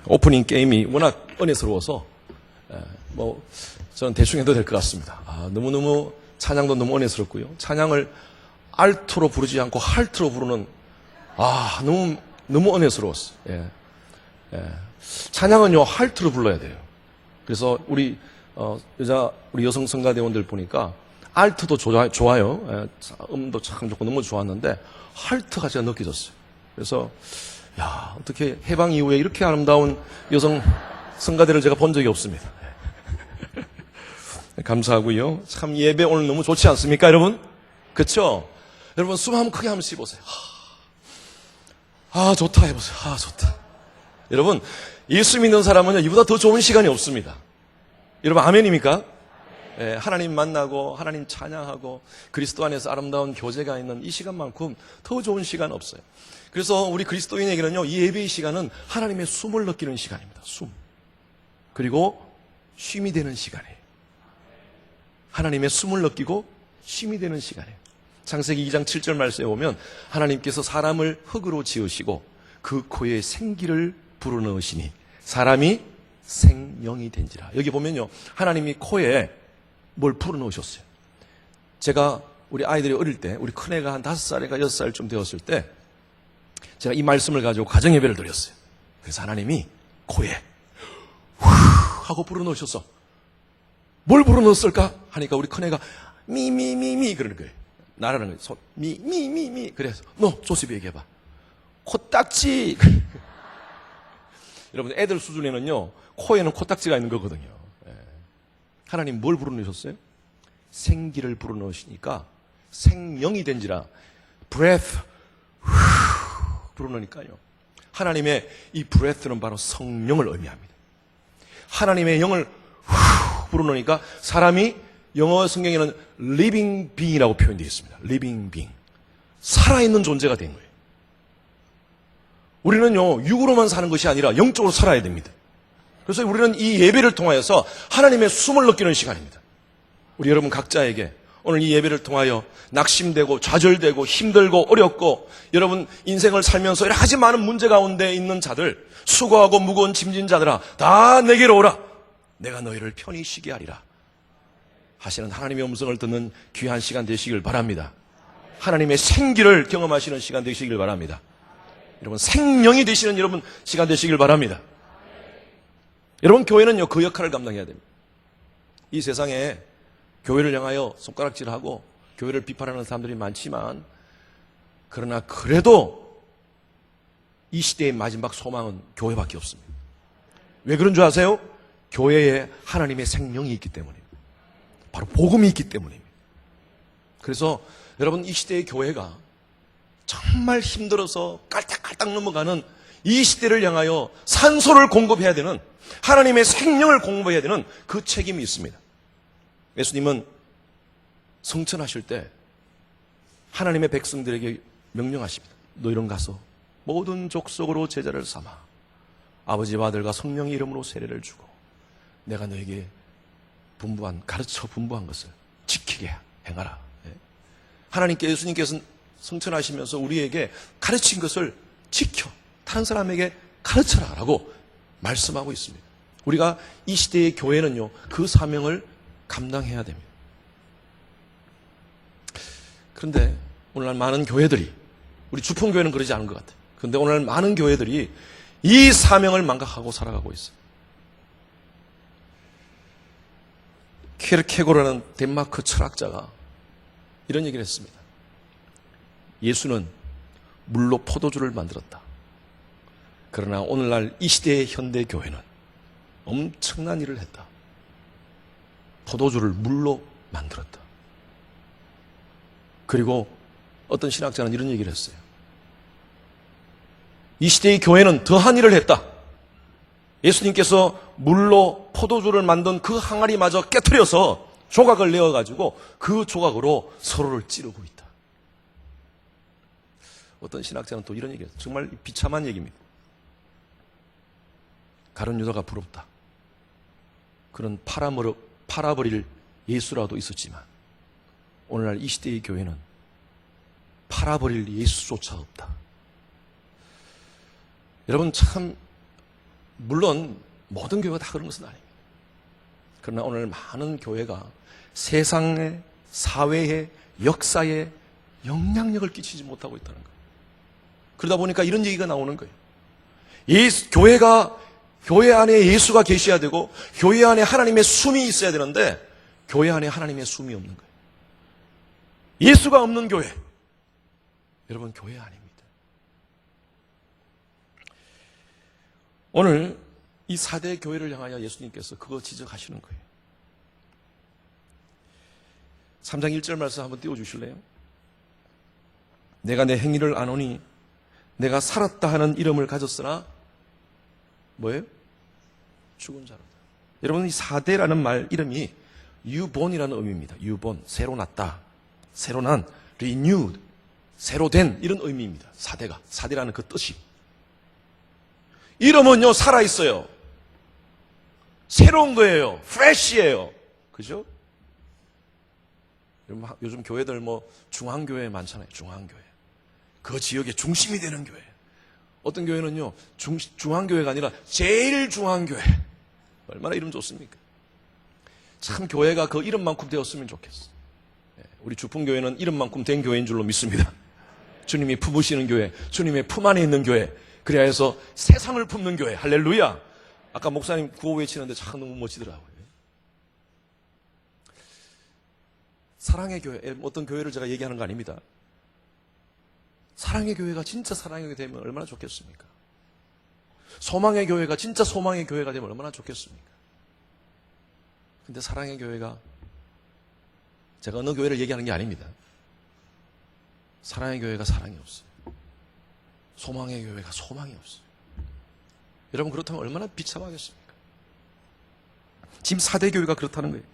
오프닝 게임이 워낙 은혜스러워서 저는 대충 해도 될 것 같습니다. 너무너무 찬양도 너무 은혜스럽고요. 찬양을 알트로 부르지 않고 할트로 부르는 너무 은혜스러웠어요. 찬양은요 할트로 불러야 돼요. 그래서 우리 여성 성가대원들 보니까 알트도 좋아요. 음도 참 좋고 너무 좋았는데 할트가 제가 느껴졌어요. 그래서 어떻게 해방 이후에 이렇게 아름다운 여성 성가대를 제가 본 적이 없습니다. 감사하고요. 참 예배 오늘 너무 좋지 않습니까, 여러분? 그렇죠? 여러분 숨 한번 크게 한번 쉬보세요. 좋다 해보세요. 좋다. 여러분 예수 믿는 사람은요 이보다 더 좋은 시간이 없습니다. 여러분 아멘입니까? 하나님 만나고 하나님 찬양하고 그리스도 안에서 아름다운 교제가 있는 이 시간만큼 더 좋은 시간 없어요. 그래서 우리 그리스도인에게는요 이 예배의 시간은 하나님의 숨을 느끼는 시간입니다. 숨. 그리고 쉼이 되는 시간이에요. 하나님의 숨을 느끼고 쉼이 되는 시간이에요. 창세기 2장 7절 말씀에 보면 하나님께서 사람을 흙으로 지으시고 그 코에 생기를 불어넣으시니 사람이 생명이 된지라. 여기 보면요 하나님이 코에 뭘 불어넣으셨어요. 제가 우리 아이들이 어릴 때 우리 큰애가 한 5살인가 6살쯤 되었을 때 제가 이 말씀을 가지고 가정예배를 드렸어요. 그래서 하나님이 코에 후 하고 불어넣으셨어. 뭘 불어넣었을까 하니까 우리 큰애가 미미미미 그러는 거예요. 나라는 거예요. 손 미미미미. 그래서 너 조셉이 얘기해봐. 코딱지. 여러분 애들 수준에는요 코에는 코딱지가 있는 거거든요. 하나님 뭘 불어넣으셨어요? 생기를 불어넣으시니까 생명이 된지라. breath 불어넣으니까요. 하나님의 이 breath는 바로 성령을 의미합니다. 하나님의 영을 불어넣으니까 사람이 영어 성경에는 living being이라고 표현되어 있습니다. living being. 살아있는 존재가 된 거예요. 우리는요 육으로만 사는 것이 아니라 영적으로 살아야 됩니다. 그래서 우리는 이 예배를 통하여서 하나님의 숨을 느끼는 시간입니다. 우리 여러분 각자에게 오늘 이 예배를 통하여 낙심되고 좌절되고 힘들고 어렵고 여러분 인생을 살면서 여러 가지 많은 문제 가운데 있는 자들, 수고하고 무거운 짐진 자들아 다 내게로 오라. 내가 너희를 편히 쉬게 하리라 하시는 하나님의 음성을 듣는 귀한 시간 되시길 바랍니다. 하나님의 생기를 경험하시는 시간 되시길 바랍니다. 여러분 생명이 되시는 여러분 시간 되시길 바랍니다. 여러분 교회는요 그 역할을 감당해야 됩니다. 이 세상에 교회를 향하여 손가락질하고 교회를 비판하는 사람들이 많지만 그러나 그래도 이 시대의 마지막 소망은 교회밖에 없습니다. 왜 그런 줄 아세요? 교회에 하나님의 생명이 있기 때문입니다. 바로 복음이 있기 때문입니다. 그래서 여러분 이 시대의 교회가 정말 힘들어서 깔딱깔딱 넘어가는 이 시대를 향하여 산소를 공급해야 되는 하나님의 생명을 공급해야 되는 그 책임이 있습니다. 예수님은 성천하실 때 하나님의 백성들에게 명령하십니다. 너희는 가서 모든 족속으로 제자를 삼아 아버지와 아들과 성령의 이름으로 세례를 주고 내가 너에게 가르쳐 분부한 것을 지키게 행하라. 하나님께 예수님께서는 성천하시면서 우리에게 가르친 것을 지켜 다른 사람에게 가르쳐라 라고 말씀하고 있습니다. 우리가 이 시대의 교회는요 그 사명을 감당해야 됩니다. 그런데 오늘날 많은 교회들이 우리 주풍교회는 그러지 않은 것 같아요. 그런데 오늘날 많은 교회들이 이 사명을 망각하고 살아가고 있어요. 케르케고르라는 덴마크 철학자가 이런 얘기를 했습니다. 예수는 물로 포도주를 만들었다. 그러나 오늘날 이 시대의 현대 교회는 엄청난 일을 했다. 포도주를 물로 만들었다. 그리고 어떤 신학자는 이런 얘기를 했어요. 이 시대의 교회는 더한 일을 했다. 예수님께서 물로 포도주를 만든 그 항아리마저 깨트려서 조각을 내어가지고 그 조각으로 서로를 찌르고 있다. 어떤 신학자는 또 이런 얘기를 했어요. 정말 비참한 얘기입니다. 가룟 유다가 부럽다. 그런 팔아버릴 예수라도 있었지만 오늘날 이 시대의 교회는 팔아버릴 예수조차 없다. 여러분 참 물론 모든 교회가 다 그런 것은 아닙니다. 그러나 오늘 많은 교회가 세상에, 사회에, 역사에 영향력을 끼치지 못하고 있다는 거예요. 그러다 보니까 이런 얘기가 나오는 거예요. 교회 안에 예수가 계셔야 되고 교회 안에 하나님의 숨이 있어야 되는데 교회 안에 하나님의 숨이 없는 거예요. 예수가 없는 교회. 여러분, 교회 아닙니다. 오늘 이 4대 교회를 향하여 예수님께서 그거 지적하시는 거예요. 3장 1절 말씀 한번 띄워주실래요? 내가 내 행위를 아노니 내가 살았다 하는 이름을 가졌으나 뭐예요? 죽은 자로다. 여러분, 이 4대라는 말 이름이 유본이라는 의미입니다. 유본, 새로 났다, 새로 난, renewed, 새로 된 이런 의미입니다. 4대라는 그 뜻이. 이름은요, 살아있어요. 새로운 거예요. fresh예요. 그죠? 요즘 교회들 중앙교회 많잖아요. 중앙교회. 그 지역의 중심이 되는 교회. 어떤 교회는요, 중앙교회가 아니라 제일 중앙교회. 얼마나 이름 좋습니까? 참 교회가 그 이름만큼 되었으면 좋겠어. 우리 주풍교회는 이름만큼 된 교회인 줄로 믿습니다. 주님이 품으시는 교회, 주님의 품 안에 있는 교회. 그래야 해서 세상을 품는 교회. 할렐루야. 아까 목사님 구호 외치는데 참 너무 멋지더라고요. 사랑의 교회, 어떤 교회를 제가 얘기하는 거 아닙니다. 사랑의 교회가 진짜 사랑의 교회가 되면 얼마나 좋겠습니까? 소망의 교회가 진짜 소망의 교회가 되면 얼마나 좋겠습니까? 근데 사랑의 교회가, 제가 어느 교회를 얘기하는 게 아닙니다. 사랑의 교회가 사랑이 없어요. 소망의 교회가 소망이 없어요. 여러분, 그렇다면 얼마나 비참하겠습니까? 지금 4대 교회가 그렇다는 거예요.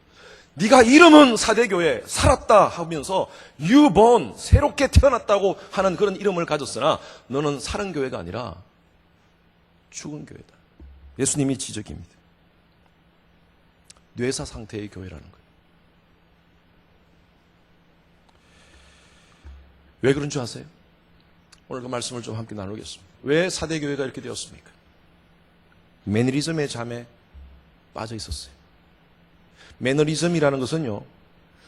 네가 이름은 4대 교회, 살았다 하면서 유본, 새롭게 태어났다고 하는 그런 이름을 가졌으나 너는 사는 교회가 아니라 죽은 교회다. 예수님이 지적입니다. 뇌사 상태의 교회라는 거예요. 왜 그런 줄 아세요? 오늘 그 말씀을 좀 함께 나누겠습니다. 왜 4대 교회가 이렇게 되었습니까? 매너리즘의 잠에 빠져 있었어요. 매너리즘이라는 것은요,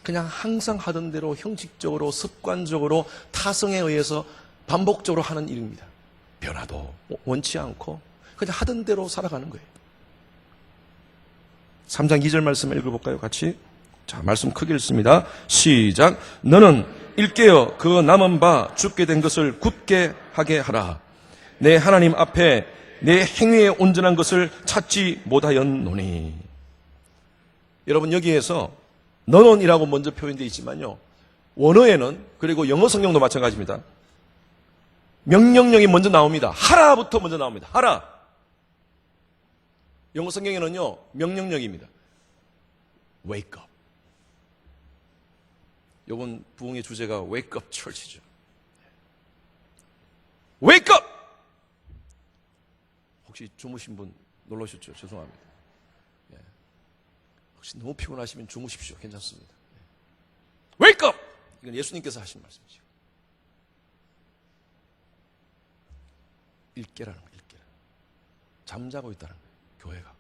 그냥 항상 하던 대로 형식적으로, 습관적으로, 타성에 의해서 반복적으로 하는 일입니다. 변화도 원치 않고 그냥 하던 대로 살아가는 거예요. 3장 2절 말씀 읽어볼까요? 같이. 자, 말씀 크게 읽습니다. 시작. 너는 일깨어 그 남은 바 죽게 된 것을 굳게 하게 하라. 내 하나님 앞에 내 행위에 온전한 것을 찾지 못하였노니. 여러분, 여기에서 너는이라고 먼저 표현되어 있지만요, 원어에는, 그리고 영어 성경도 마찬가지입니다. 명령령이 먼저 나옵니다. 하라부터 먼저 나옵니다. 하라. 영어 성경에는요, 명령령입니다. Wake up. 이번 부흥의 주제가 Wake up Church이죠. Wake up! 혹시 주무신 분 놀라셨죠? 죄송합니다. 혹시 너무 피곤하시면 주무십시오. 괜찮습니다. Wake up! 이건 예수님께서 하신 말씀이죠. 일깨라는 거예요. 일깨라. 잠자고 있다는 거예요. 교회가.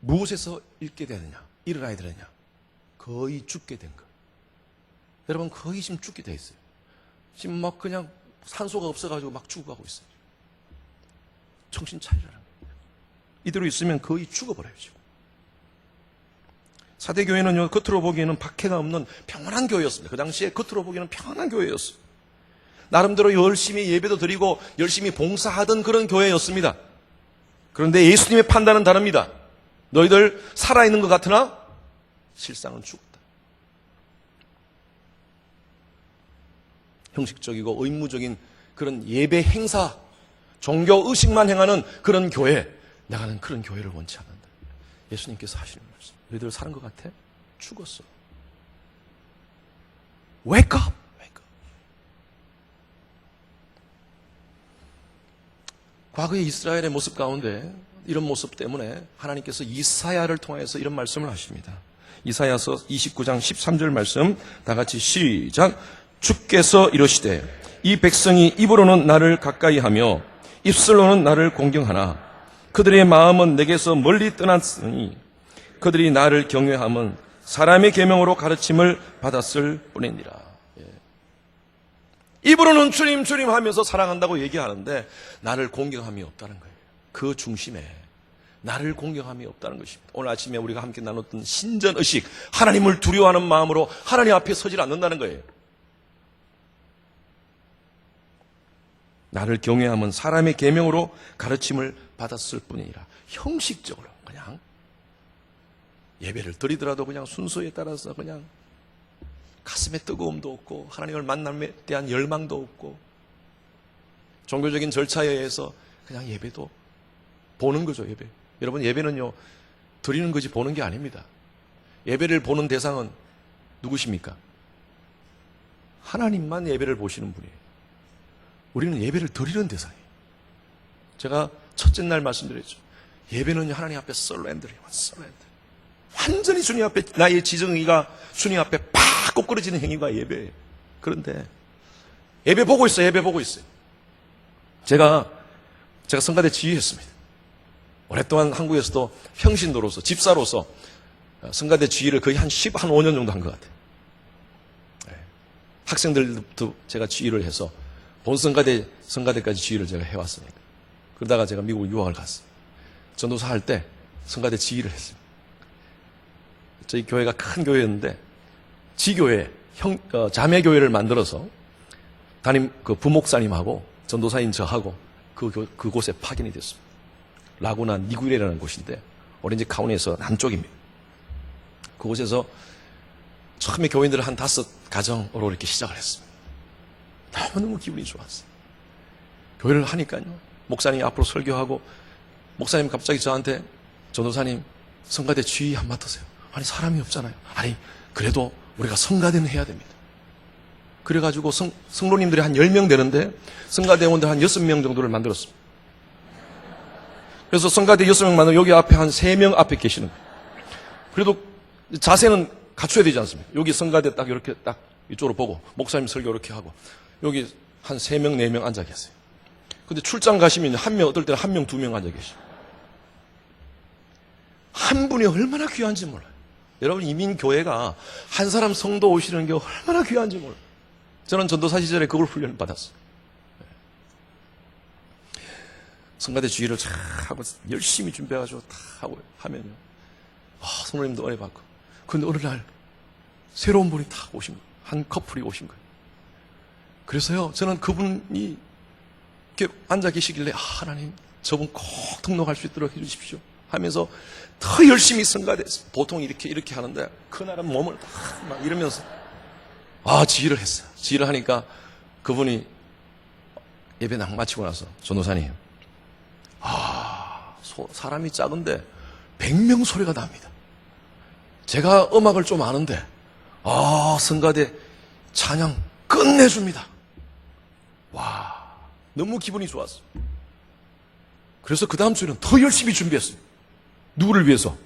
무엇에서 읽게 되느냐? 일어나야 되느냐? 거의 죽게 된 거. 여러분, 거의 지금 죽게 돼 있어요. 지금 막 그냥 산소가 없어가지고 막 죽어가고 있어요. 정신 차리라는 거예요. 이대로 있으면 거의 죽어버려요, 지금. 4대 교회는요, 겉으로 보기에는 박해가 없는 평안한 교회였습니다. 그 당시에 겉으로 보기에는 평안한 교회였어요. 나름대로 열심히 예배도 드리고 열심히 봉사하던 그런 교회였습니다. 그런데 예수님의 판단은 다릅니다. 너희들 살아있는 것 같으나 실상은 죽었다. 형식적이고 의무적인 그런 예배 행사, 종교 의식만 행하는 그런 교회, 나는 그런 교회를 원치 않는다. 예수님께서 하시는 말씀. 너희들 사는 것 같아? 죽었어. Wake up! Wake up! 과거의 이스라엘의 모습 가운데 이런 모습 때문에 하나님께서 이사야를 통해서 이런 말씀을 하십니다. 이사야서 29장 13절 말씀 다 같이 시작. 주께서 이러시되 이 백성이 입으로는 나를 가까이 하며 입술로는 나를 공경하나 그들의 마음은 내게서 멀리 떠났으니 그들이 나를 경외함은 사람의 계명으로 가르침을 받았을 뿐이니라. 입으로는 주님 주님 하면서 사랑한다고 얘기하는데 나를 공경함이 없다는 거예요. 그 중심에 나를 공경함이 없다는 것입니다. 오늘 아침에 우리가 함께 나눴던 신전의식, 하나님을 두려워하는 마음으로 하나님 앞에 서질 않는다는 거예요. 나를 경외함은 사람의 계명으로 가르침을 받았을 뿐이니라. 형식적으로 그냥 예배를 드리더라도 그냥 순서에 따라서 그냥 가슴에 뜨거움도 없고 하나님을 만남에 대한 열망도 없고 종교적인 절차에 의해서 그냥 예배도 보는 거죠. 예배. 여러분, 예배는요 드리는 거지 보는 게 아닙니다. 예배를 보는 대상은 누구십니까? 하나님만 예배를 보시는 분이에요. 우리는 예배를 드리는 대상이에요. 제가 첫째 날 말씀드렸죠. 예배는 하나님 앞에 썰렌드래요. 완전히 주님 앞에 나의 지정의가 주님 앞에 팍 꼬꾸러지는 행위가 예배예요. 그런데 예배 보고 있어요. 예배 보고 있어요. 제가 성가대 지휘했습니다. 오랫동안 한국에서도 평신도로서 집사로서 성가대 지휘를 거의 한 5년 정도 한 것 같아요. 학생들도 제가 지휘를 해서 본 성가대까지 지휘를 제가 해왔으니까. 그러다가 제가 미국 유학을 갔어요. 전도사 할 때 성가대 지휘를 했어요. 저희 교회가 큰 교회였는데 지교회, 자매교회를 만들어서 그 부목사님하고 전도사인 저하고 그곳에 파견이 됐습니다. 라구나 니구레라는 곳인데 오렌지 카운티에서 남쪽입니다. 그곳에서 처음에 교인들을 한 5가정으로 이렇게 시작을 했습니다. 너무너무 기분이 좋았어요. 교회를 하니까요. 목사님이 앞으로 설교하고 목사님 갑자기 저한테 전도사님 성가대 지휘 한 맡으세요. 아니 사람이 없잖아요. 아니 그래도 우리가 성가대는 해야 됩니다. 그래가지고 성로님들이 한 10명 되는데 성가대원들 한 6명 정도를 만들었습니다. 그래서 성가대 6명 만들어 여기 앞에 한 3명 앞에 계시는 거예요. 그래도 자세는 갖춰야 되지 않습니까? 여기 성가대 딱 이렇게 딱 이쪽으로 보고 목사님 설교 이렇게 하고 여기 한 3명, 4명 앉아 계세요. 근데 출장 가시면 어떨 때는 1명, 2명 앉아 계시고 한 분이 얼마나 귀한지 몰라요. 여러분 이민교회가 한 사람 성도 오시는 게 얼마나 귀한지 몰라요. 저는 전도사 시절에 그걸 훈련을 받았어요. 성가대 주의를 쫙 하고 열심히 준비해가지고 다 하고 하면요. 성도님도 은혜 받고. 근데 어느 날 새로운 분이 다 오신 거예요. 한 커플이 오신 거예요. 그래서요, 저는 그분이 이렇게 앉아 계시길래 하나님 저분 꼭 등록할 수 있도록 해주십시오 하면서 더 열심히 성가대했어요. 보통 이렇게 하는데 그날은 몸을 막 이러면서 지휘를 했어요. 지휘를 하니까 그분이 예배 딱 마치고 나서 전도사님 사람이 작은데 100명 소리가 납니다. 제가 음악을 좀 아는데 성가대 찬양 끝내줍니다. 와, 너무 기분이 좋았어요. 그래서 그 다음 주에는 더 열심히 준비했어요. 누구를 위해서?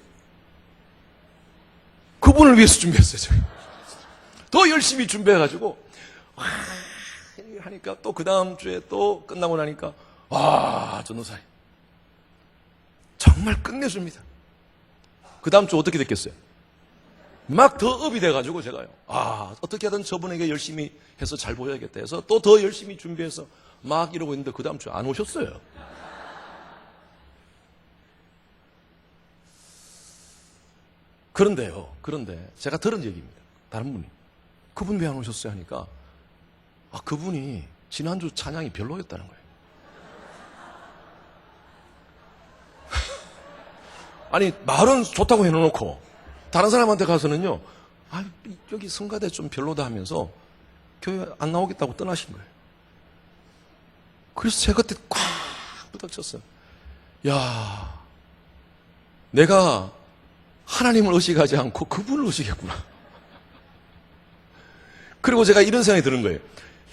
그분을 위해서 준비했어요. 저희. 더 열심히 준비해가지고 하니까 또 그 다음 주에 또 끝나고 나니까 전도사님 정말 끝내줍니다. 그 다음 주 어떻게 됐겠어요? 막 더 업이 돼가지고 제가요. 어떻게 하든 저분에게 열심히 해서 잘 보여야겠다 해서 또 더 열심히 준비해서 막 이러고 있는데 그 다음 주에 안 오셨어요. 그런데 제가 들은 얘기입니다. 다른 분이. 그분 왜 안 오셨어요? 하니까 그분이 지난주 찬양이 별로였다는 거예요. 아니 말은 좋다고 해놓고 다른 사람한테 가서는요. 여기 성가대 좀 별로다 하면서 교회 안 나오겠다고 떠나신 거예요. 그래서 제가 그때 꽉 부닥쳤어요. 야, 내가 하나님을 의식하지 않고 그분을 의식했구나. 그리고 제가 이런 생각이 드는 거예요.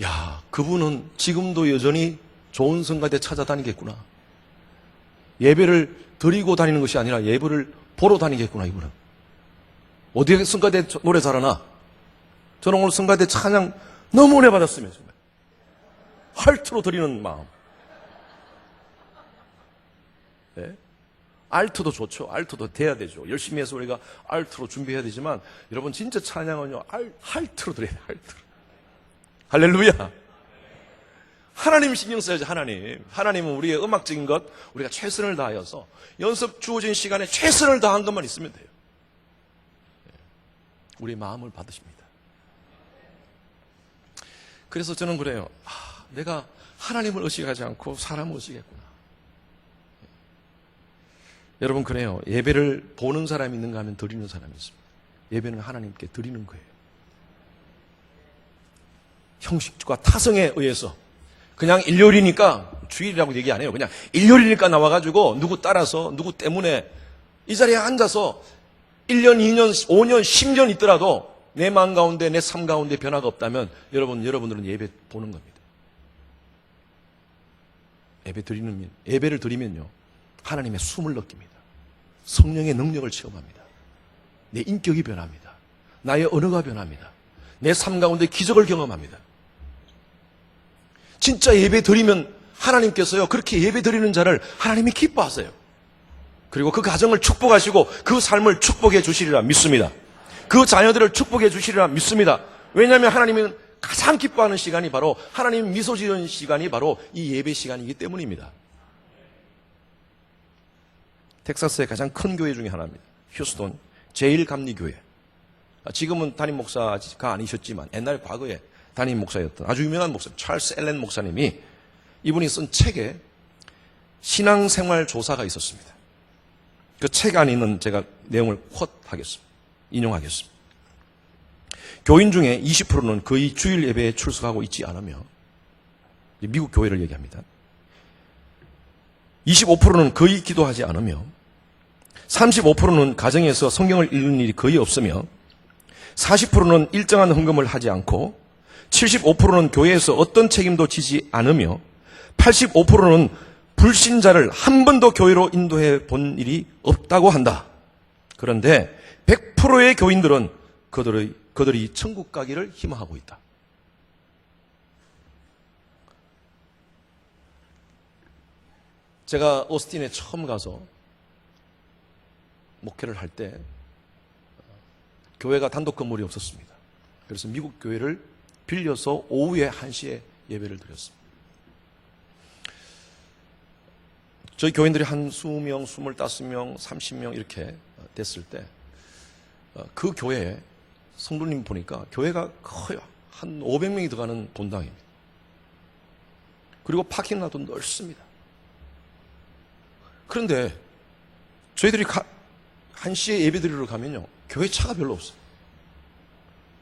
야, 그분은 지금도 여전히 좋은 성가대 찾아다니겠구나. 예배를 드리고 다니는 것이 아니라 예배를 보러 다니겠구나, 이분은. 어디에 성가대 노래 잘하나? 저는 오늘 성가대 찬양 너무 은혜 받았으면 정말. 할트로 드리는 마음. 네? 알트도 좋죠. 알트도 돼야 되죠. 열심히 해서 우리가 알트로 준비해야 되지만 여러분 진짜 찬양은요. 할트로 드려야 돼요. 할트로. 할렐루야. 하나님 신경 써야죠. 하나님은 우리의 음악적인 것 우리가 최선을 다하여서 연습 주어진 시간에 최선을 다한 것만 있으면 돼요. 우리의 마음을 받으십니다. 그래서 저는 그래요. 내가 하나님을 의식하지 않고 사람을 의식했구나. 여러분 그래요. 예배를 보는 사람이 있는가 하면 드리는 사람이 있습니다. 예배는 하나님께 드리는 거예요. 형식과 타성에 의해서 그냥 일요일이니까 주일이라고 얘기 안 해요. 그냥 일요일이니까 나와가지고 누구 따라서 누구 때문에 이 자리에 앉아서 1년, 2년, 5년, 10년 있더라도 내 마음 가운데 내 삶 가운데 변화가 없다면 여러분들은 예배 보는 겁니다. 예배를 드리면요. 하나님의 숨을 느낍니다. 성령의 능력을 체험합니다. 내 인격이 변합니다. 나의 언어가 변합니다. 내 삶 가운데 기적을 경험합니다. 진짜 예배 드리면 하나님께서요, 그렇게 예배 드리는 자를 하나님이 기뻐하세요. 그리고 그 가정을 축복하시고 그 삶을 축복해 주시리라 믿습니다. 그 자녀들을 축복해 주시리라 믿습니다. 왜냐하면 하나님은 가장 기뻐하는 시간이 바로 하나님 미소 지은 시간이 바로 이 예배 시간이기 때문입니다. 텍사스의 가장 큰 교회 중에 하나입니다. 휴스톤 제1감리교회. 지금은 담임 목사가 아니셨지만 옛날 과거에 담임 목사였던 아주 유명한 목사 찰스 앨런 목사님이 이분이 쓴 책에 신앙생활 조사가 있었습니다. 그 책 안에 있는 제가 내용을 쿼트하겠습니다. 인용하겠습니다. 교인 중에 20%는 거의 주일 예배에 출석하고 있지 않으며 미국 교회를 얘기합니다. 25%는 거의 기도하지 않으며 35%는 가정에서 성경을 읽는 일이 거의 없으며 40%는 일정한 헌금을 하지 않고 75%는 교회에서 어떤 책임도 지지 않으며 85%는 불신자를 한 번도 교회로 인도해 본 일이 없다고 한다. 그런데 100%의 교인들은 그들이 천국 가기를 희망하고 있다. 제가 오스틴에 처음 가서 목회를 할 때 교회가 단독 건물이 없었습니다. 그래서 미국 교회를 빌려서 오후에 1시에 예배를 드렸습니다. 저희 교인들이 한 20명, 25명, 30명 이렇게 됐을 때 그 교회에 성도님 보니까 교회가 커요. 한 500명이 들어가는 본당입니다. 그리고 파킹라도 넓습니다. 그런데 저희들이 1시에 예배 드리러 가면요. 교회 차가 별로 없어요.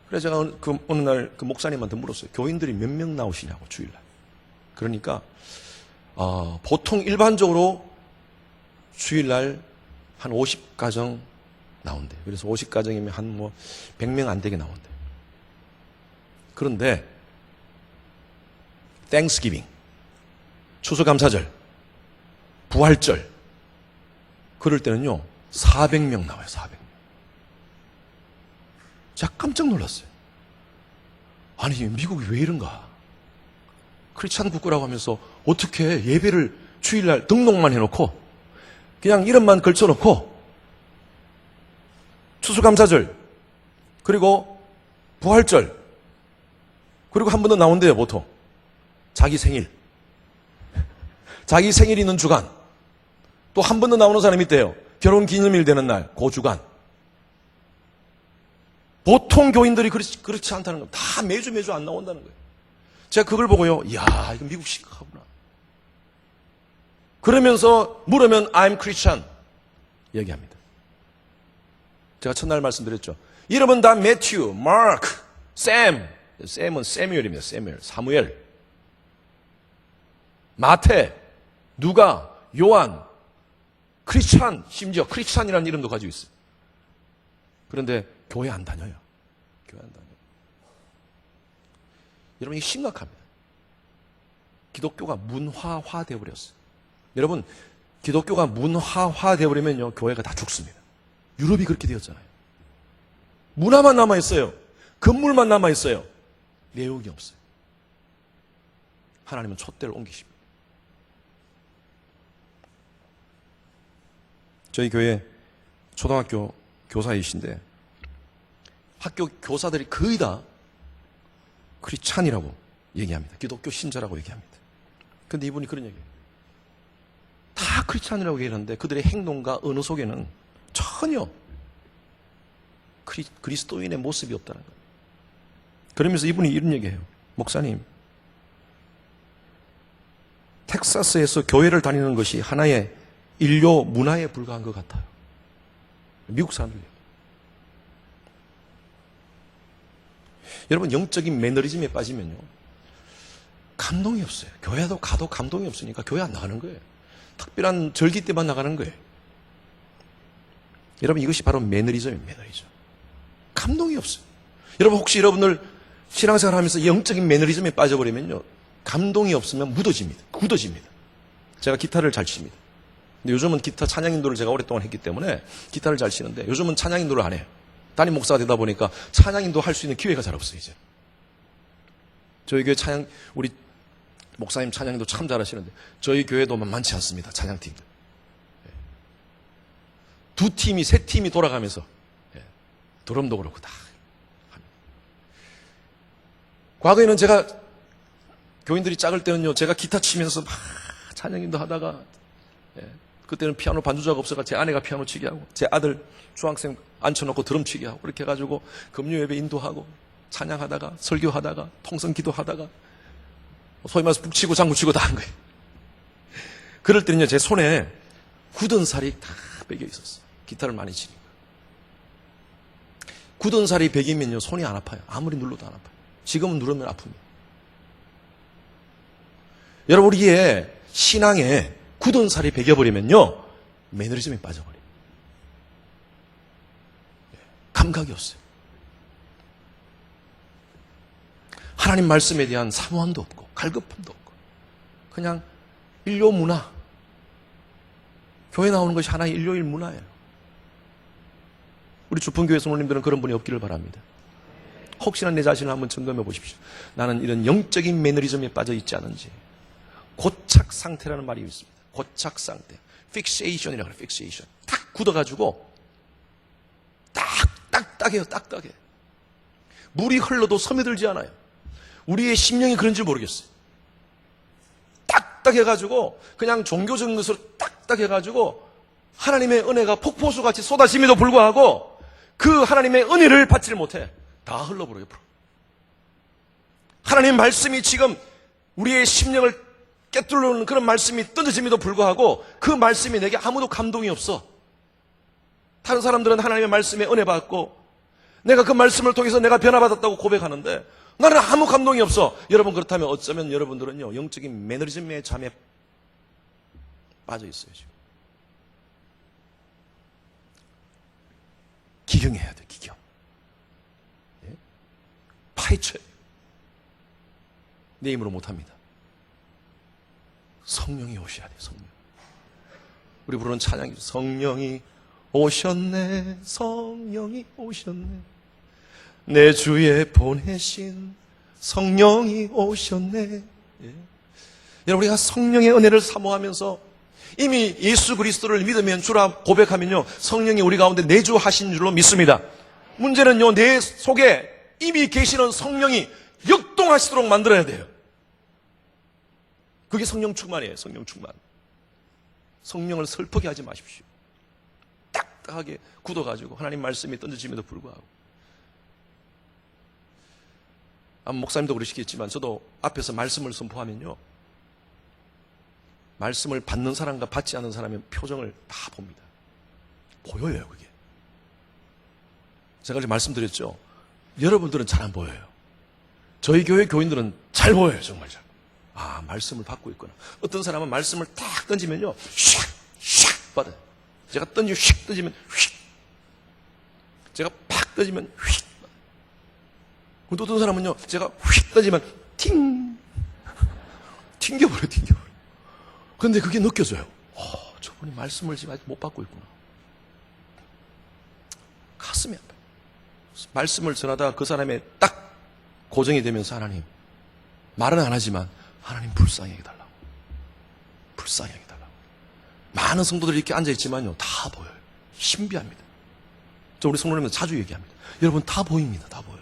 그래서 제가 어느 날 그 목사님한테 물었어요. 교인들이 몇 명 나오시냐고 주일날. 그러니까 보통 일반적으로 주일날 한 50가정 나온대요. 그래서 50가정이면 한 100명 안 되게 나온대요. 그런데 땡스기빙, 추수감사절, 부활절 그럴 때는요 400명 나와요. 400명. 제가 깜짝 놀랐어요. 아니 미국이 왜 이런가? 크리스찬 국가라고 하면서 어떻게 예배를 주일날 등록만 해놓고 그냥 이름만 걸쳐놓고 추수감사절 그리고 부활절 그리고 한 번 더 나온대요. 보통 자기 생일 있는 주간 또 한 번 더 나오는 사람이 있대요. 결혼기념일 되는 날 그 주간. 보통 교인들이 그렇지 않다는 겁니다. 다 매주 안 나온다는 거예요. 제가 그걸 보고요. 이야 이거 미국 심각하구나. 그러면서 물으면 I'm Christian 얘기합니다. 제가 첫날 말씀드렸죠. 이름은 다 매튜, 마크, 샘. 샘은 세뮤엘입니다. 사무엘. 마태, 누가, 요한, 크리스찬, 심지어 크리스찬이라는 이름도 가지고 있어요. 그런데 교회 안 다녀요. 교회 안 다녀요. 여러분 이게 심각합니다. 기독교가 문화화 되어버렸어요. 여러분 기독교가 문화화 되어버리면요 교회가 다 죽습니다. 유럽이 그렇게 되었잖아요. 문화만 남아있어요. 건물만 남아있어요. 내용이 없어요. 하나님은 촛대를 옮기십니다. 저희 교회 초등학교 교사이신데 학교 교사들이 거의 다 크리스찬이라고 얘기합니다. 기독교 신자라고 얘기합니다. 근데 이분이 그런 얘기예요. 다 크리스찬이라고 얘기하는데 그들의 행동과 언어 속에는 전혀 그리스도인의 모습이 없다는 거예요. 그러면서 이분이 이런 얘기해요. 목사님, 텍사스에서 교회를 다니는 것이 하나의 인류 문화에 불과한 것 같아요. 미국 사람들이에요. 여러분, 영적인 매너리즘에 빠지면요, 감동이 없어요. 교회도 가도 감동이 없으니까 교회 안 나가는 거예요. 특별한 절기 때만 나가는 거예요. 여러분, 이것이 바로 매너리즘이에요. 매너리즘. 감동이 없어요. 여러분, 혹시 여러분들 신앙생활 하면서 영적인 매너리즘에 빠져버리면요, 감동이 없으면 묻어집니다. 굳어집니다. 제가 기타를 잘 칩니다. 근데 요즘은 기타 찬양 인도를 제가 오랫동안 했기 때문에 기타를 잘 치는데 요즘은 찬양 인도를 안 해요. 담임 목사가 되다 보니까 찬양 인도 할 수 있는 기회가 잘 없어요, 이제. 저희 교회 찬양, 우리 목사님 찬양 인도 참 잘하시는데 저희 교회도 만만치 않습니다, 찬양팀들. 두 팀이, 세 팀이 돌아가면서 드럼도 그렇고 다. 과거에는 제가 교인들이 작을 때는요, 제가 기타 치면서 막 찬양인도 하다가, 그때는 피아노 반주자가 없어서 제 아내가 피아노 치게 하고, 제 아들 중학생 앉혀놓고 드럼 치게 하고, 그렇게 해가지고 금요 예배 인도하고, 찬양하다가, 설교하다가, 통성 기도하다가, 소위 말해서 북치고 장구치고 다 한 거예요. 그럴 때는요, 제 손에 굳은 살이 다 배겨 있었어요. 기타를 많이 치니까. 굳은 살이 배기면요, 손이 안 아파요. 아무리 눌러도 안 아파요. 지금은 누르면 아픕니다. 여러분, 우리의 신앙에 굳은 살이 배겨버리면요, 매너리즘에 빠져버려요. 감각이 없어요. 하나님 말씀에 대한 사모함도 없고 갈급함도 없고 그냥 일요 문화, 교회 나오는 것이 하나의 일요일 문화예요. 우리 주풍교회 성도님들은 그런 분이 없기를 바랍니다. 혹시나 내 자신을 한번 점검해 보십시오. 나는 이런 영적인 매너리즘에 빠져 있지 않은지. 고착 상태라는 말이 있습니다. 고착 상태. 픽세이션이라고 해요. 픽세이션. 탁 굳어가지고 딱딱해요. 딱딱해. 물이 흘러도 스며들지 않아요. 우리의 심령이 그런 줄 모르겠어요. 딱딱해가지고 그냥 종교적인 것으로 딱딱해가지고 하나님의 은혜가 폭포수같이 쏟아짐에도 불구하고 그 하나님의 은혜를 받지를 못해. 다 흘러버려요. 하나님 말씀이 지금 우리의 심령을 깨뚫는 그런 말씀이 던져짐에도 불구하고 그 말씀이 내게 아무도 감동이 없어. 다른 사람들은 하나님의 말씀에 은혜 받고 내가 그 말씀을 통해서 내가 변화받았다고 고백하는데 나는 아무 감동이 없어. 여러분, 그렇다면 어쩌면 여러분들은요, 영적인 매너리즘의 잠에 빠져 있어요, 지금. 기경해야 돼, 기경. 파헤쳐요. 내 힘으로 못합니다. 성령이 오셔야 돼요, 성령. 우리 부르는 찬양이 성령이 오셨네, 성령이 오셨네, 내 주에 보내신 성령이 오셨네. 여러분, 우리가 성령의 은혜를 사모하면서 이미 예수 그리스도를 믿으면 주라 고백하면요, 성령이 우리 가운데 내주하신 줄로 믿습니다. 문제는요, 내 속에 이미 계시는 성령이 역동하시도록 만들어야 돼요. 그게 성령 충만이에요. 성령 충만. 성령을 슬프게 하지 마십시오. 딱딱하게 굳어가지고 하나님 말씀이 던져짐에도 불구하고. 아마 목사님도 그러시겠지만 저도 앞에서 말씀을 선포하면요, 말씀을 받는 사람과 받지 않는 사람의 표정을 다 봅니다. 보여요, 그게. 제가 이제 말씀드렸죠. 여러분들은 잘 안 보여요. 저희 교회 교인들은 잘 보여요, 정말 잘. 아, 말씀을 받고 있구나. 어떤 사람은 말씀을 딱 던지면요, 샥 받아요. 제가 휙 던지면 휙. 제가 팍 던지면 휙. 또 어떤 사람은요, 제가 휙 던지면 튕겨버려. 그런데 그게 느껴져요. 저분이 말씀을 지금 아직 못 받고 있구나. 가슴이 아파요. 말씀을 전하다가 그 사람의 딱 고정이 되면서 하나님, 말은 안 하지만 하나님 불쌍히 해달라고. 불쌍히 해달라고. 많은 성도들이 이렇게 앉아있지만요, 다 보여요. 신비합니다. 저 우리 성도님들 자주 얘기합니다. 여러분, 다 보입니다. 다 보여요.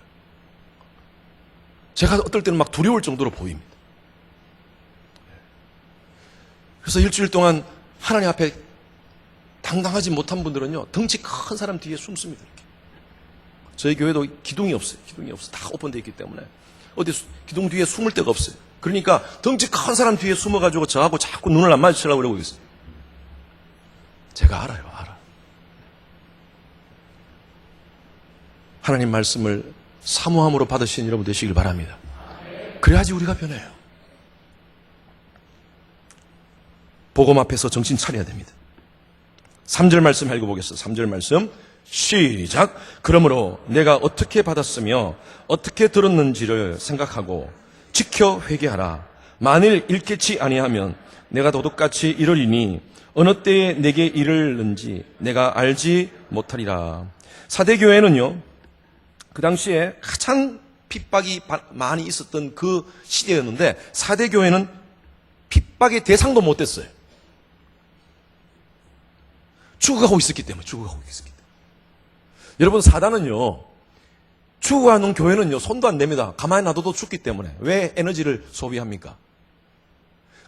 제가 어떨 때는 막 두려울 정도로 보입니다. 그래서 일주일 동안 하나님 앞에 당당하지 못한 분들은요, 덩치 큰 사람 뒤에 숨습니다. 이렇게. 저희 교회도 기둥이 없어요. 기둥이 없어. 다 오픈되어 있기 때문에. 어디 기둥 뒤에 숨을 데가 없어요. 그러니까 덩치 큰 사람 뒤에 숨어가지고 저하고 자꾸 눈을 안 마주치려고 그러고 있어요. 제가 알아요. 알아. 하나님 말씀을 사모함으로 받으신 여러분 되시길 바랍니다. 그래야지 우리가 변해요. 복음 앞에서 정신 차려야 됩니다. 3절 말씀 읽어보겠습니다. 3절 말씀 시작. 그러므로 내가 어떻게 받았으며 어떻게 들었는지를 생각하고 지켜 회개하라. 만일 일깨치 아니하면 내가 도둑같이 이르리니 어느 때에 내게 이르는지 내가 알지 못하리라. 사대교회는요, 그 당시에 가장 핍박이 많이 있었던 그 시대였는데, 사대교회는 핍박의 대상도 못 됐어요. 죽어가고 있었기 때문에. 여러분, 사단은요, 죽어가는 교회는요, 손도 안 댑니다. 가만히 놔둬도 죽기 때문에. 왜 에너지를 소비합니까?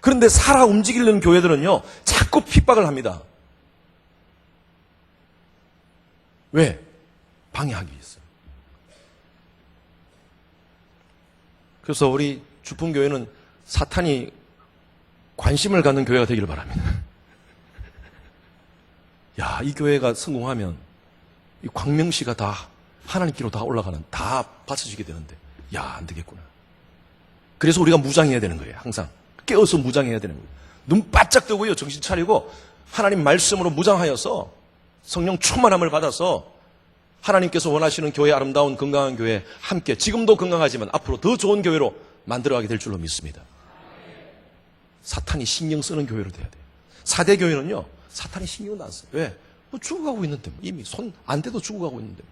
그런데 살아 움직이려는 교회들은요, 자꾸 핍박을 합니다. 왜? 방해하기 위해서. 그래서 우리 주풍교회는 사탄이 관심을 갖는 교회가 되기를 바랍니다. 야, 이 교회가 성공하면 이 광명시가 다 하나님께로 다 올라가는, 다 받쳐지게 되는데, 야, 안 되겠구나. 그래서 우리가 무장해야 되는 거예요. 항상 깨어서 무장해야 되는 거예요. 눈 바짝 뜨고요, 정신 차리고 하나님 말씀으로 무장하여서 성령 충만함을 받아서 하나님께서 원하시는 교회, 아름다운 건강한 교회, 함께 지금도 건강하지만 앞으로 더 좋은 교회로 만들어가게 될 줄로 믿습니다. 사탄이 신경 쓰는 교회로 돼야 돼요. 사대 교회는요, 사탄이 신경도 안 써요. 왜? 뭐 죽어가고 있는데, 이미 손 안 대도 죽어가고 있는데.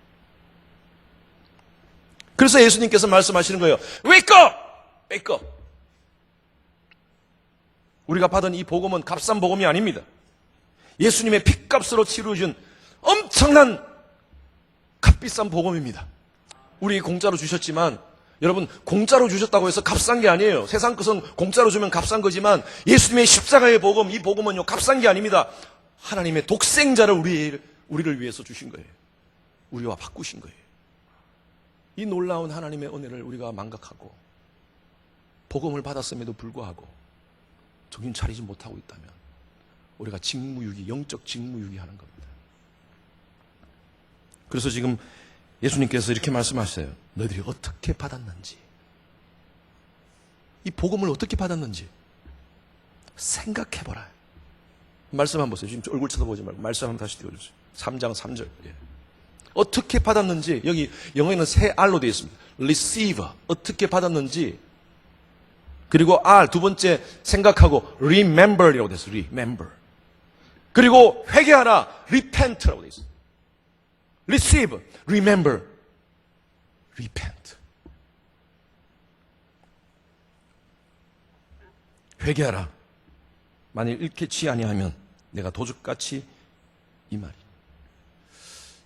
그래서 예수님께서 말씀하시는 거예요. Wake up! Wake up! 우리가 받은 이 복음은 값싼 복음이 아닙니다. 예수님의 핏값으로 치루어준 엄청난 값비싼 복음입니다. 우리 공짜로 주셨지만, 여러분, 공짜로 주셨다고 해서 값싼 게 아니에요. 세상 것은 공짜로 주면 값싼 거지만, 예수님의 십자가의 복음, 이 복음은요, 값싼 게 아닙니다. 하나님의 독생자를 우리를 위해서 주신 거예요. 우리와 바꾸신 거예요. 이 놀라운 하나님의 은혜를 우리가 망각하고 복음을 받았음에도 불구하고 정신 차리지 못하고 있다면 우리가 직무유기, 영적 직무유기 하는 겁니다. 그래서 지금 예수님께서 이렇게 말씀하셨어요. 너희들이 어떻게 받았는지, 이 복음을 어떻게 받았는지 생각해보라. 말씀 한번 보세요. 지금 얼굴 쳐다보지 말고 말씀 한번 다시 띄워주세요. 3장 3절. 예. 어떻게 받았는지, 여기 영어에는 세 R로 되어 있습니다. receive, 어떻게 받았는지. 그리고 R, 두 번째 생각하고 remember이라고 되어 있어요. remember. 그리고 회개하라, repent라고 되어 있어요. receive, remember, repent. 회개하라. 만일 일깨치 아니하면 내가 도둑같이, 이 말이.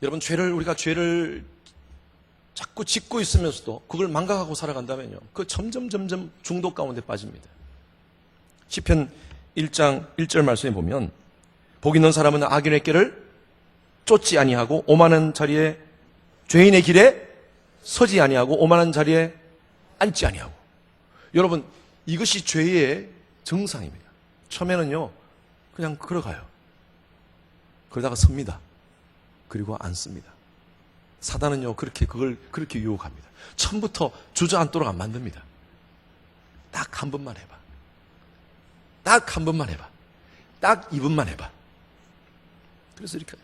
여러분, 우리가 죄를 자꾸 짓고 있으면서도 그걸 망각하고 살아간다면요, 그 점점 중독 가운데 빠집니다. 시편 1장 1절 말씀에 보면, 복 있는 사람은 악인의 길을 쫓지 아니하고 오만한 자리에, 죄인의 길에 서지 아니하고 오만한 자리에 앉지 아니하고. 여러분, 이것이 죄의 정상입니다. 처음에는요, 그냥 걸어가요. 그러다가 섭니다. 그리고 앉습니다. 사단은요, 그걸 그렇게 유혹합니다. 처음부터 주저앉도록 안 만듭니다. 딱 한 번만 해봐. 딱 한 번만 해봐. 딱 2분만 해봐. 그래서 이렇게.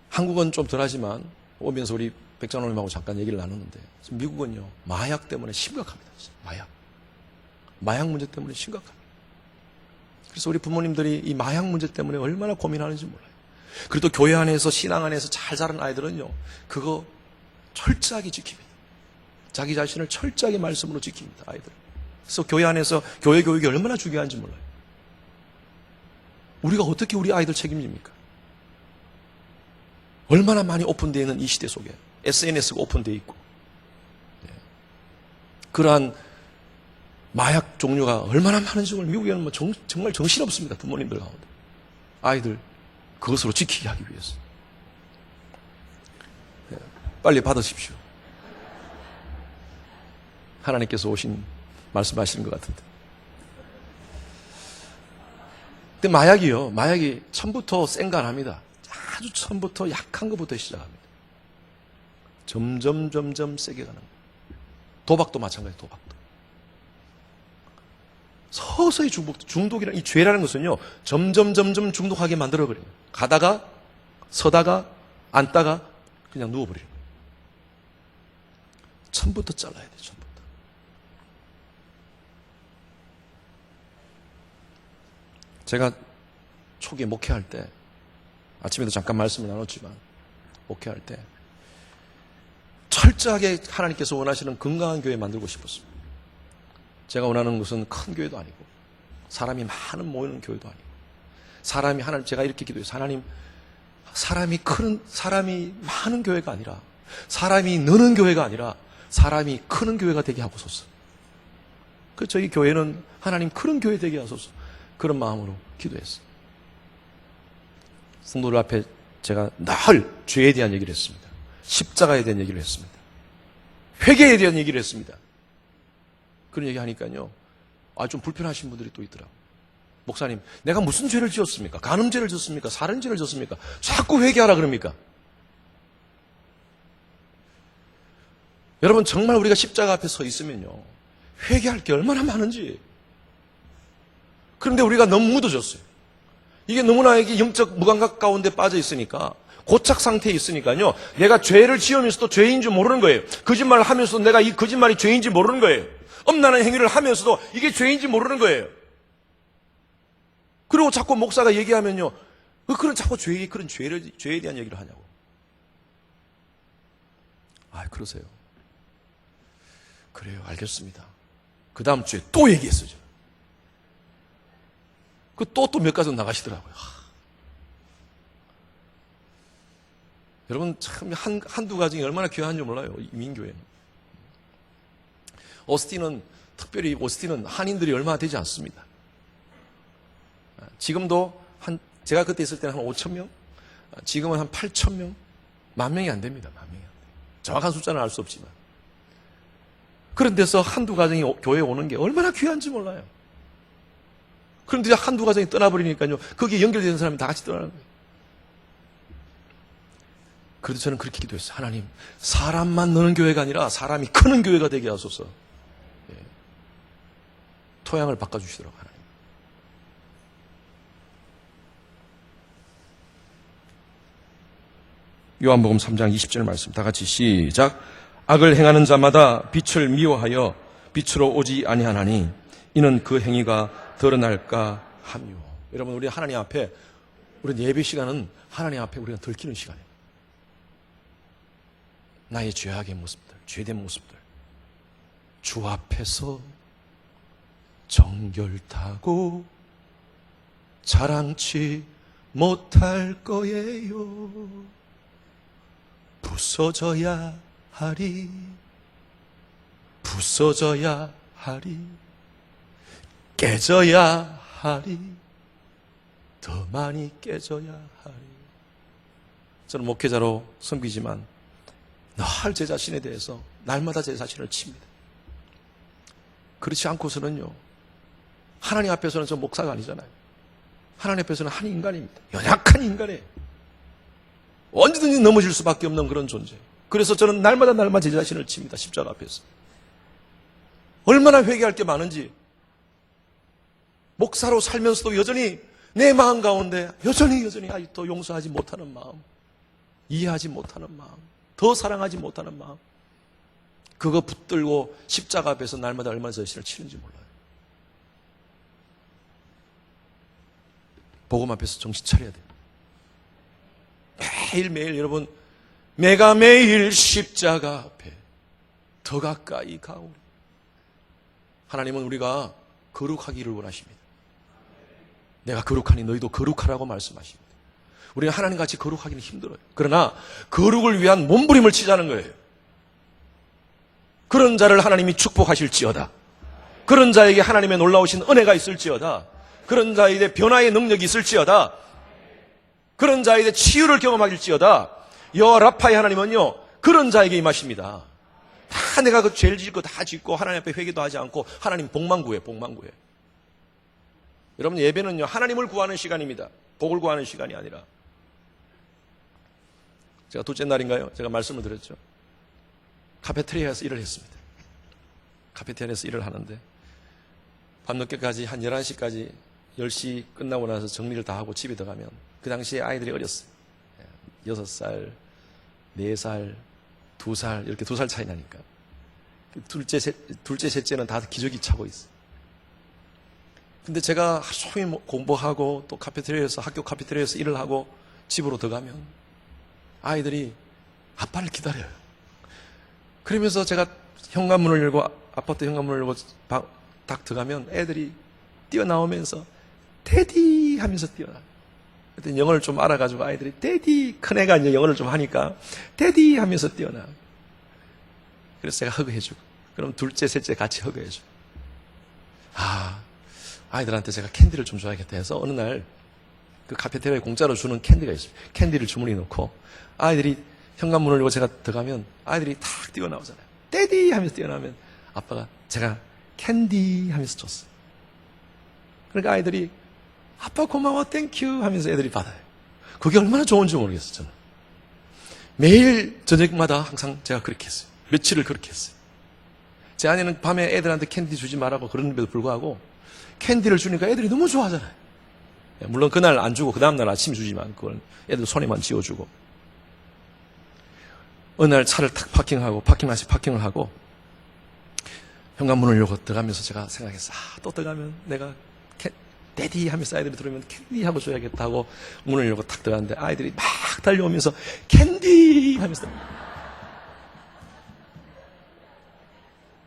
한국은 좀 덜하지만, 오면서 우리 백장로님하고 잠깐 얘기를 나누는데, 미국은요, 마약 때문에 심각합니다. 마약 문제 때문에 심각합니다. 그래서 우리 부모님들이 이 마약 문제 때문에 얼마나 고민하는지 몰라요. 그래도 교회 안에서, 신앙 안에서 잘 자란 아이들은요, 그거 철저하게 지킵니다. 자기 자신을 철저하게 말씀으로 지킵니다. 아이들. 그래서 교회 안에서 교회 교육이 얼마나 중요한지 몰라요. 우리가 어떻게 우리 아이들 책임집니까? 얼마나 많이 오픈되어 있는 이 시대 속에 SNS가 오픈되어 있고 그러한 마약 종류가 얼마나 많은지 미국에는 뭐 정말 정신없습니다. 부모님들 가운데. 아이들 그것으로 지키게 하기 위해서. 빨리 받으십시오. 하나님께서 오신 말씀하시는 것 같은데. 근데 마약이 처음부터 센 거 안 합니다. 아주 처음부터 약한 것부터 시작합니다. 점점 세게 가는 거예요. 도박도 마찬가지예요. 도박도. 서서히 중독이라는 이 죄라는 것은요. 점점 중독하게 만들어버려요. 가다가 서다가 앉다가 그냥 누워버려요. 처음부터 잘라야 돼요. 처음부터. 제가 초기에 목회할 때 아침에도 잠깐 말씀을 나눴지만 목회할 때 철저하게 하나님께서 원하시는 건강한 교회 만들고 싶었습니다. 제가 원하는 것은 큰 교회도 아니고 사람이 많은 모이는 교회도 아니고 제가 이렇게 기도해요. 하나님, 사람이 많은 교회가 아니라 사람이 느는 교회가 아니라 사람이 크는 교회가 되게 하소서. 그 저희 교회는 하나님 크는 교회 되게 하소서. 그런 마음으로 기도했어요. 성도들 앞에 제가 늘 죄에 대한 얘기를 했습니다. 십자가에 대한 얘기를 했습니다. 회개에 대한 얘기를 했습니다. 그런 얘기 하니까요. 좀 불편하신 분들이 또 있더라고요. 목사님, 내가 무슨 죄를 지었습니까? 간음죄를 지었습니까? 살인죄를 지었습니까? 자꾸 회개하라 그럽니까? 여러분, 정말 우리가 십자가 앞에 서 있으면요. 회개할 게 얼마나 많은지. 그런데 우리가 너무 묻어졌어요. 이게 너무나 이게 영적 무감각 가운데 빠져 있으니까, 고착 상태에 있으니까요. 내가 죄를 지으면서도 죄인 줄 모르는 거예요. 거짓말을 하면서도 내가 이 거짓말이 죄인지 모르는 거예요. 엄란한 행위를 하면서도 이게 죄인지 모르는 거예요. 그리고 자꾸 목사가 얘기하면요. 그런 자꾸 그런 죄에 대한 얘기를 하냐고. 그러세요. 그래요. 알겠습니다. 그 다음 주에 또 얘기했어요. 또 몇 가지 나가시더라고요. 여러분, 참, 한두 가정이 얼마나 귀한지 몰라요. 이 민교회는. 특별히 오스틴은 한인들이 얼마 되지 않습니다. 지금도 제가 그때 있을 때는 한 5,000명? 지금은 한 8,000명? 10,000명이 안 됩니다. 10,000명이 안 돼요. 정확한 숫자는 알 수 없지만. 그런 데서 한두 가정이 교회에 오는 게 얼마나 귀한지 몰라요. 그런데 한두 가정이 떠나버리니까요. 거기에 연결되는 사람이 다 같이 떠나는 거예요. 그래도 저는 그렇게 기도했어요. 하나님, 사람만 넣는 교회가 아니라 사람이 크는 교회가 되게 하소서. 토양을 바꿔주시더라고요. 하나님. 요한복음 3장 20절 말씀 다 같이 시작. 악을 행하는 자마다 빛을 미워하여 빛으로 오지 아니하나니 이는 그 행위가 드러날까 함이요. 여러분, 우리 하나님 앞에, 우리 예배 시간은 하나님 앞에 우리가 들키는 시간이에요. 나의 죄악의 모습들, 죄된 모습들, 주 앞에서 정결타고 자랑치 못할 거예요. 부서져야 하리, 부서져야 하리, 깨져야 하리, 더 많이 깨져야 하리. 저는 목회자로 섬기지만 늘 제 자신에 대해서 날마다 제 자신을 칩니다. 그렇지 않고서는요, 하나님 앞에서는 저 목사가 아니잖아요. 하나님 앞에서는 한 인간입니다. 연약한 인간이에요. 언제든지 넘어질 수밖에 없는 그런 존재. 그래서 저는 날마다 제 자신을 칩니다. 십자가 앞에서. 얼마나 회개할 게 많은지. 목사로 살면서도 여전히 내 마음 가운데 여전히 아직도 용서하지 못하는 마음, 이해하지 못하는 마음, 더 사랑하지 못하는 마음, 그거 붙들고 십자가 앞에서 날마다 얼마나 제 자신을 치는지 몰라요. 복음 앞에서 정신 차려야 돼요. 매일매일 여러분, 내가 매일 십자가 앞에 더 가까이 가오리. 하나님은 우리가 거룩하기를 원하십니다. 내가 거룩하니 너희도 거룩하라고 말씀하십니다. 우리는 하나님같이 거룩하기는 힘들어요. 그러나 거룩을 위한 몸부림을 치자는 거예요. 그런 자를 하나님이 축복하실지어다. 그런 자에게 하나님의 놀라우신 은혜가 있을지어다. 그런 자에게 변화의 능력이 있을지어다. 그런 자에게 치유를 경험하실지어다. 여호와 라파의 하나님은요, 그런 자에게 임하십니다. 다 내가 그 죄를 짓고 다 짓고 하나님 앞에 회개도 하지 않고 하나님 복만 구해. 여러분, 예배는요, 하나님을 구하는 시간입니다. 복을 구하는 시간이 아니라. 제가 둘째 날인가요? 제가 말씀을 드렸죠. 카페테리아에서 일을 했습니다. 카페테리아에서 일을 하는데 밤늦게까지 한 11시까지 10시 끝나고 나서 정리를 다 하고 집에 들어가면 그 당시에 아이들이 어렸어요. 6살, 4살, 2살 이렇게 2살 차이 나니까 둘째, 셋째는 다 기저귀 차고 있어요. 근데 제가 하루 종일 공부하고 또 카페테리아에서 학교 카페테리아에서 일을 하고 집으로 들어가면 아이들이 아빠를 기다려요. 그러면서 제가 현관문을 열고 아파트 현관문을 열고 딱 들어가면 애들이 뛰어나오면서 데디 하면서 뛰어나. 그때 영어를 좀 알아가지고 아이들이 데디, 큰애가 이제 영어를 좀 하니까 데디 하면서 뛰어나. 그래서 제가 허그해주고, 그럼 둘째, 셋째 같이 허그해주고. 아이들한테 제가 캔디를 좀 줘야겠다 해서 어느 날 그 카페테리아에 공짜로 주는 캔디가 있어요. 캔디를 주머니에 넣고 아이들이 현관문을 열고 제가 들어가면 아이들이 탁 뛰어나오잖아요. 데디 하면서 뛰어나오면 아빠가 제가 캔디 하면서 줬어요. 그러니까 아이들이 아빠 고마워 땡큐 하면서 애들이 받아요. 그게 얼마나 좋은지 모르겠어요. 저는 매일 저녁마다 항상 제가 그렇게 했어요. 며칠을 그렇게 했어요. 제 아내는 밤에 애들한테 캔디 주지 말라고 그러는데도 불구하고 캔디를 주니까 애들이 너무 좋아하잖아요. 물론 그날 안 주고 그 다음날 아침에 주지만 그걸 애들 손에만 쥐어주고. 어느 날 차를 탁 파킹을 하고 현관문을 열고 들어가면서 제가 생각했어. 또 들어가면 내가 데디 하면서 아이들이 들어오면 캔디 하고 줘야겠다 하고 문을 열고 탁 들어갔는데 아이들이 막 달려오면서 캔디 하면서.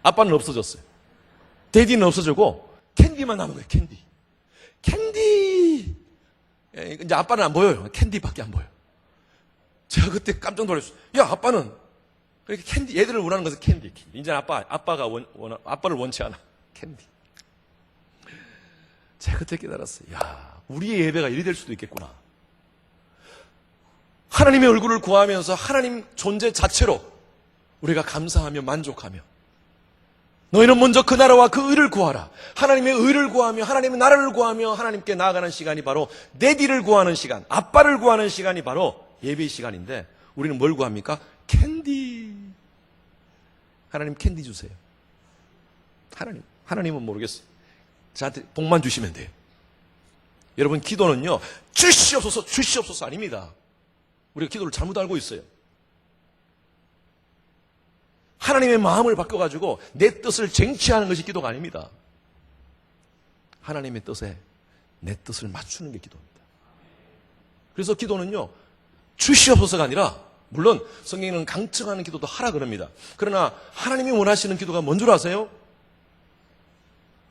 아빠는 없어졌어요. 데디는 없어지고 캔디만 남은 거예요. 캔디. 이제 아빠는 안 보여요. 캔디밖에 안 보여. 제가 그때 깜짝 놀랐어요. 야, 아빠는 그렇게 캔디, 얘들을 원하는 것은 캔디. 이제 아빠가 아빠를 원치 않아. 캔디. 제가 그때 깨달았어요. 야, 우리의 예배가 이리 될 수도 있겠구나. 하나님의 얼굴을 구하면서 하나님 존재 자체로 우리가 감사하며 만족하며 너희는 먼저 그 나라와 그 의를 구하라. 하나님의 의를 구하며 하나님의 나라를 구하며 하나님께 나아가는 시간이 바로 내디를 구하는 시간, 아빠를 구하는 시간이 바로 예배의 시간인데 우리는 뭘 구합니까? 캔디. 하나님 캔디 주세요. 하나님은 모르겠어요. 저한테 복만 주시면 돼요. 여러분, 기도는요, 주시옵소서 아닙니다. 우리가 기도를 잘못 알고 있어요. 하나님의 마음을 바꿔가지고 내 뜻을 쟁취하는 것이 기도가 아닙니다. 하나님의 뜻에 내 뜻을 맞추는 게 기도입니다. 그래서 기도는요, 주시옵소서가 아니라, 물론 성경에는 강청하는 기도도 하라 그럽니다. 그러나 하나님이 원하시는 기도가 뭔 줄 아세요?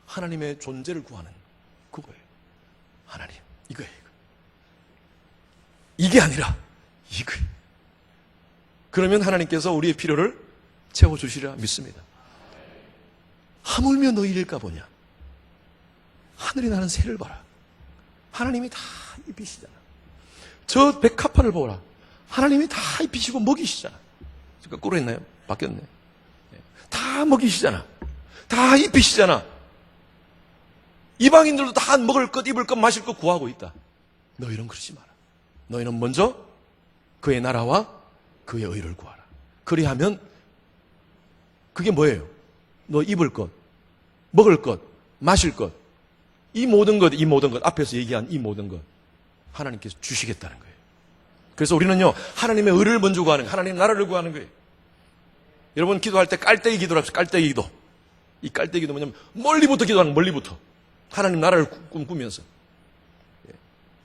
하나님의 존재를 구하는 그거예요. 하나님, 이거예요. 이게 아니라 이거예요. 그러면 하나님께서 우리의 필요를 채워주시리라 믿습니다. 하물며 너희일까 보냐. 하늘이 나는 새를 봐라. 하나님이 다 입히시잖아. 저 백합화를 보라. 하나님이 다 입히시고 먹이시잖아. 지금 꿇어있나요? 바뀌었네. 다 먹이시잖아. 다 입히시잖아. 이방인들도 다 먹을 것, 입을 것, 마실 것 구하고 있다. 너희는 그러지 마라. 너희는 먼저 그의 나라와 그의 의를 구하라. 그리하면 그게 뭐예요? 너 입을 것, 먹을 것, 마실 것, 이 모든 것, 앞에서 얘기한 이 모든 것 하나님께서 주시겠다는 거예요. 그래서 우리는요, 하나님의 의를 먼저 구하는 거예요. 하나님의 나라를 구하는 거예요. 여러분, 기도할 때 깔때기 기도를 합시다. 깔때기 기도. 이 깔때기 기도 뭐냐면 멀리부터 기도하는 거예요. 멀리부터. 하나님 나라를 꿈꾸면서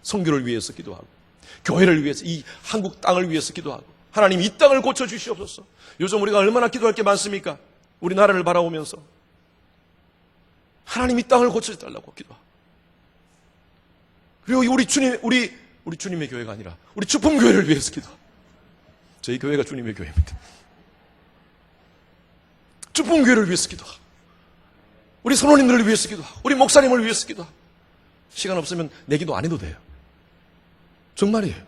선교를 위해서 기도하고 교회를 위해서, 이 한국 땅을 위해서 기도하고 하나님 이 땅을 고쳐주시옵소서. 요즘 우리가 얼마나 기도할 게 많습니까? 우리 나라를 바라보면서 하나님 이 땅을 고쳐달라고 기도하고, 그리고 우리 주님의 교회가 아니라 우리 주품교회를 위해서 기도하고, 저희 교회가 주님의 교회입니다. 주품교회를 위해서 기도하고, 우리 선원님들을 위해서 기도하고, 우리 목사님을 위해서 기도하고. 시간 없으면 내 기도 안 해도 돼요. 정말이에요.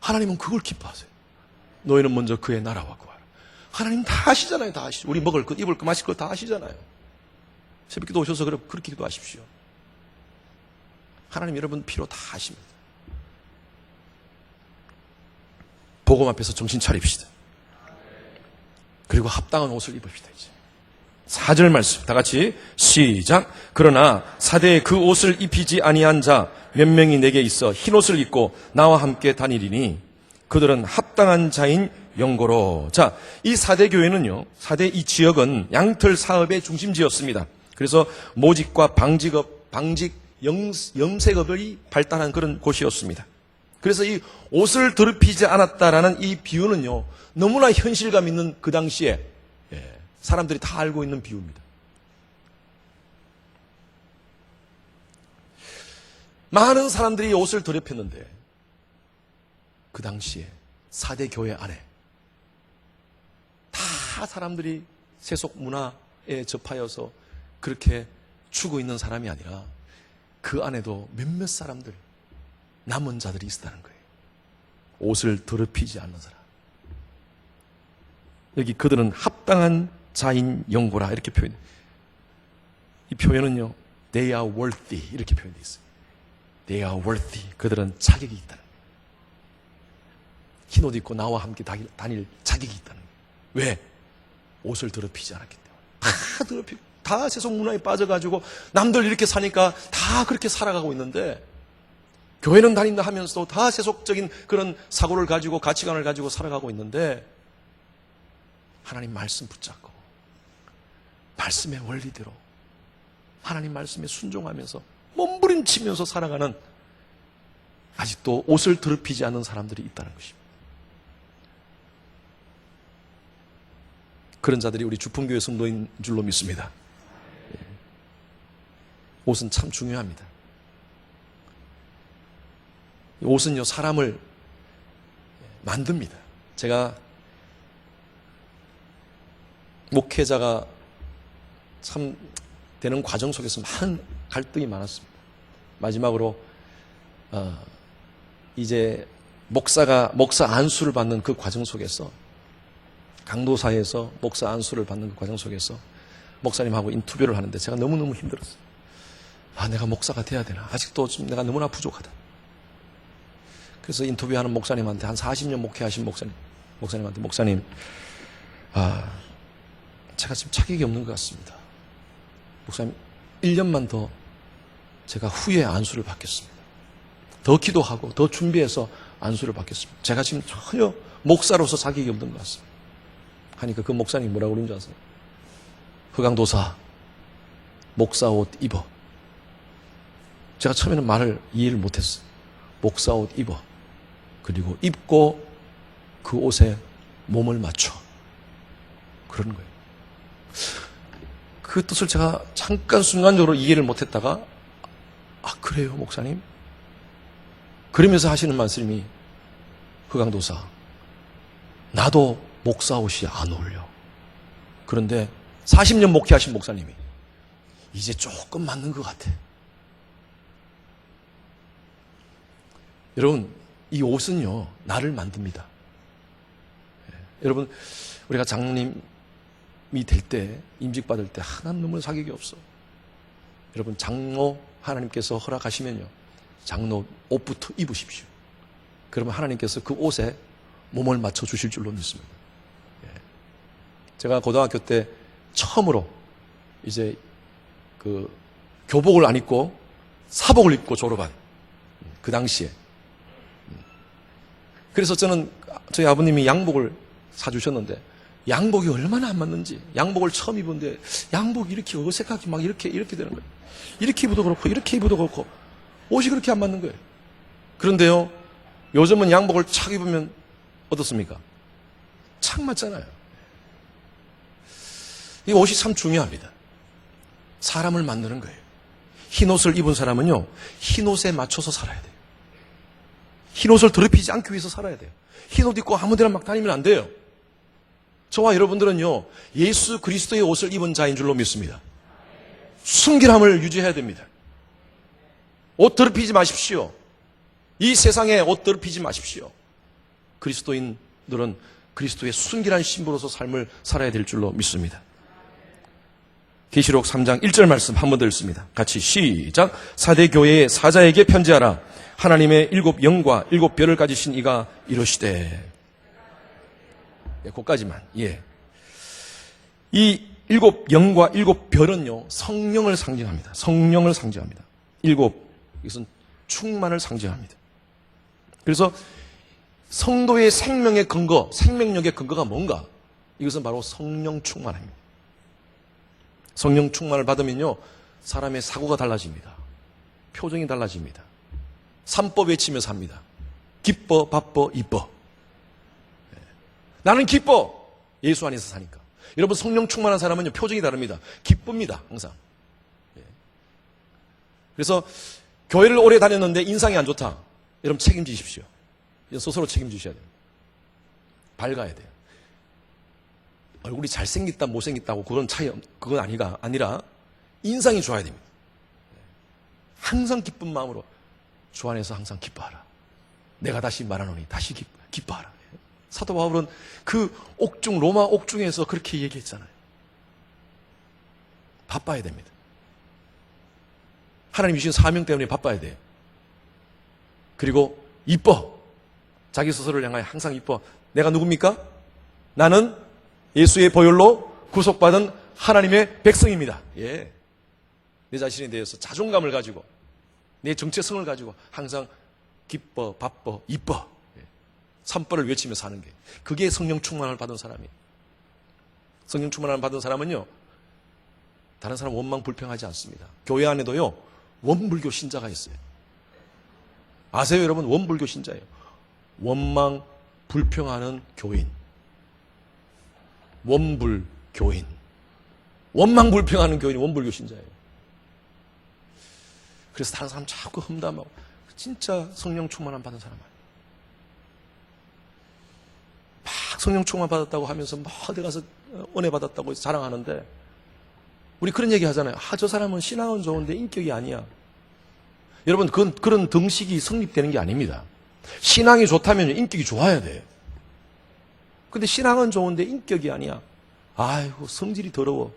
하나님은 그걸 기뻐하세요. 너희는 먼저 그의 나라와 구하라. 하나님 다 아시잖아요. 다 아시죠. 우리 먹을 것, 입을 것, 마실 것 다 아시잖아요. 새벽기도 오셔서 그렇게 기도하십시오. 하나님 여러분 필요 다 아십니다. 복음 앞에서 정신 차립시다. 그리고 합당한 옷을 입읍시다. 이제 4절 말씀 다 같이 시작. 그러나 사대에 그 옷을 입히지 아니한 자 몇 명이 내게 있어 흰 옷을 입고 나와 함께 다니리니 그들은 합당한 자인 영고로. 자, 이 사대 교회는요, 사대 이 지역은 양털 사업의 중심지였습니다. 그래서 모직과 염색업이 발달한 그런 곳이었습니다. 그래서 이 옷을 더럽히지 않았다라는 이 비유는요, 너무나 현실감 있는 그 당시에 사람들이 다 알고 있는 비유입니다. 많은 사람들이 옷을 더럽혔는데 그 당시에 4대 교회 안에 다 사람들이 세속 문화에 접하여서 그렇게 추고 있는 사람이 아니라 그 안에도 몇몇 사람들, 남은 자들이 있었다는 거예요. 옷을 더럽히지 않는 사람. 여기 그들은 합당한 자인 영고라 이렇게 표현해요. 이 표현은요, they are worthy 이렇게 표현되어 있어요. They are worthy. 그들은 자격이 있다는 거예요. 흰 옷 입고 나와 함께 다닐 자격이 있다는 거예요. 왜? 옷을 더럽히지 않았기 때문에. 다 더럽히고 다 세속 문화에 빠져가지고 남들 이렇게 사니까 다 그렇게 살아가고 있는데, 교회는 다닌다 하면서도 다 세속적인 그런 사고를 가지고 가치관을 가지고 살아가고 있는데, 하나님 말씀 붙잡고 말씀의 원리대로 하나님 말씀에 순종하면서 몸부림치면서 살아가는, 아직도 옷을 더럽히지 않는 사람들이 있다는 것입니다. 그런 자들이 우리 주품교회 성도인 줄로 믿습니다. 옷은 참 중요합니다. 옷은요, 사람을 만듭니다. 제가 목회자가 참 되는 과정 속에서 많은 갈등이 많았습니다. 마지막으로 이제 목사 안수를 받는 그 과정 속에서, 강도사에서 목사 안수를 받는 그 과정 속에서 목사님하고 인터뷰를 하는데 제가 너무너무 힘들었어요. 내가 목사가 돼야 되나? 아직도 좀 내가 너무나 부족하다. 그래서 인터뷰하는 목사님한테, 한 40년 목회하신 목사님한테, 목사님, 제가 지금 자격이 없는 것 같습니다. 목사님, 1년만 더 제가 후에 안수를 받겠습니다. 더 기도하고 더 준비해서 안수를 받겠습니다. 제가 지금 전혀 목사로서 자격이 없는 것 같습니다. 하니까 그 목사님이 뭐라고 그러는 줄 아세요? 허강도사, 목사 옷 입어. 제가 처음에는 말을 이해를 못했어요. 목사 옷 입어. 그리고 입고 그 옷에 몸을 맞춰. 그런 거예요. 그 뜻을 제가 잠깐 순간적으로 이해를 못했다가, 그래요 목사님? 그러면서 하시는 말씀이, 허강도사, 나도 목사 옷이 안 어울려. 그런데 40년 목회하신 목사님이 이제 조금 맞는 것 같아. 여러분, 이 옷은요, 나를 만듭니다. 여러분, 우리가 장로님이 될 때, 임직받을 때, 난 너무 자격이 없어. 여러분, 장로 하나님께서 허락하시면요, 장로 옷부터 입으십시오. 그러면 하나님께서 그 옷에 몸을 맞춰 주실 줄로 믿습니다. 제가 고등학교 때 처음으로 이제 그 교복을 안 입고 사복을 입고 졸업한 그 당시에. 그래서 저희 아버님이 양복을 사주셨는데, 양복이 얼마나 안 맞는지, 양복을 처음 입었는데 양복이 이렇게 어색하게 막 이렇게 되는 거예요. 이렇게 입어도 그렇고 이렇게 입어도 그렇고 옷이 그렇게 안 맞는 거예요. 그런데요, 요즘은 양복을 착 입으면 어떻습니까? 착 맞잖아요. 이 옷이 참 중요합니다. 사람을 만드는 거예요. 흰 옷을 입은 사람은요, 흰 옷에 맞춰서 살아야 돼요. 흰 옷을 더럽히지 않기 위해서 살아야 돼요. 흰 옷 입고 아무 데나 막 다니면 안 돼요. 저와 여러분들은요, 예수 그리스도의 옷을 입은 자인 줄로 믿습니다. 순결함을 유지해야 됩니다. 옷 더럽히지 마십시오. 이 세상에 옷 더럽히지 마십시오. 그리스도인들은 그리스도의 순결한 신부로서 삶을 살아야 될 줄로 믿습니다. 계시록 3장 1절 말씀 한 번 더 읽습니다. 같이 시작. 사대 교회의 사자에게 편지하라. 하나님의 7 영과 7 별을 가지신 이가 이르시되. 그까지만. 예. 이 7 영과 7 별은요, 성령을 상징합니다. 성령을 상징합니다. 7, 이것은 충만을 상징합니다. 그래서 성도의 생명의 근거, 생명력의 근거가 뭔가? 이것은 바로 성령 충만입니다. 성령 충만을 받으면요, 사람의 사고가 달라집니다. 표정이 달라집니다. 삼법 외치며 삽니다. 기뻐, 바뻐, 이뻐. 나는 기뻐! 예수 안에서 사니까. 여러분, 성령 충만한 사람은요, 표정이 다릅니다. 기쁩니다, 항상. 그래서 교회를 오래 다녔는데 인상이 안 좋다. 여러분, 책임지십시오. 스스로 책임지셔야 돼요. 밝아야 돼요. 얼굴이 잘생겼다, 못생겼다고 그건 그건 아니라 인상이 좋아야 됩니다. 항상 기쁜 마음으로 주 안에서 항상 기뻐하라. 내가 다시 말하노니 다시 기뻐하라. 사도 바울은 그 옥중, 로마 옥중에서 그렇게 얘기했잖아요. 바빠야 됩니다. 하나님 주신 사명 때문에 바빠야 돼요. 그리고 이뻐. 자기 스스로를 향하여 항상 이뻐. 내가 누굽니까? 나는 예수의 보혈로 구속받은 하나님의 백성입니다. 예. 내 자신에 대해서 자존감을 가지고 내 정체성을 가지고 항상 기뻐, 바빠, 이뻐. 삼벌을 외치며 사는 게, 그게 성령 충만을 받은 사람이에요. 성령 충만을 받은 사람은요, 다른 사람 원망 불평하지 않습니다. 교회 안에도요, 원불교 신자가 있어요. 아세요, 여러분? 원불교 신자예요. 원망 불평하는 교인. 원불교인. 원망 불평하는 교인이 원불교 신자예요. 그래서 다른 사람 자꾸 험담하고, 진짜 성령 충만함 받은 사람 아니에요. 막 성령 충만 받았다고 하면서 막 어디 가서 은혜 받았다고 자랑하는데, 우리 그런 얘기 하잖아요. 저 사람은 신앙은 좋은데 인격이 아니야. 여러분, 그런 등식이 성립되는 게 아닙니다. 신앙이 좋다면 인격이 좋아야 돼요. 근데 신앙은 좋은데 인격이 아니야. 아이고, 성질이 더러워.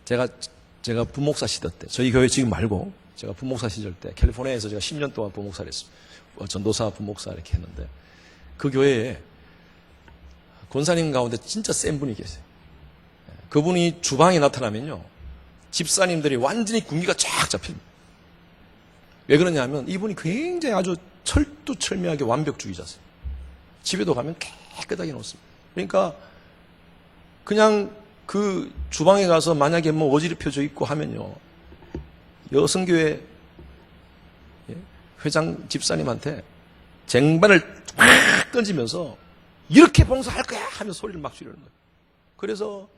제가 부목사 시절 때, 저희 교회 지금 말고, 제가 부목사 시절 때, 캘리포니아에서 제가 10년 동안 부목사를 했습니다. 전도사, 부목사 이렇게 했는데, 그 교회에 권사님 가운데 진짜 센 분이 계세요. 그분이 주방에 나타나면요, 집사님들이 완전히 군기가 쫙 잡힙니다. 왜 그러냐면 이분이 굉장히 아주 철두철미하게 완벽주의자세요. 집에도 가면 깨끗하게 놓습니다. 그러니까 그냥 그 주방에 가서 만약에 뭐 어지럽혀져 있고 하면요, 여성교회 회장 집사님한테 쟁반을 막 던지면서 이렇게 봉사할 거야 하면서 소리를 막 지르는 거예요. 그래서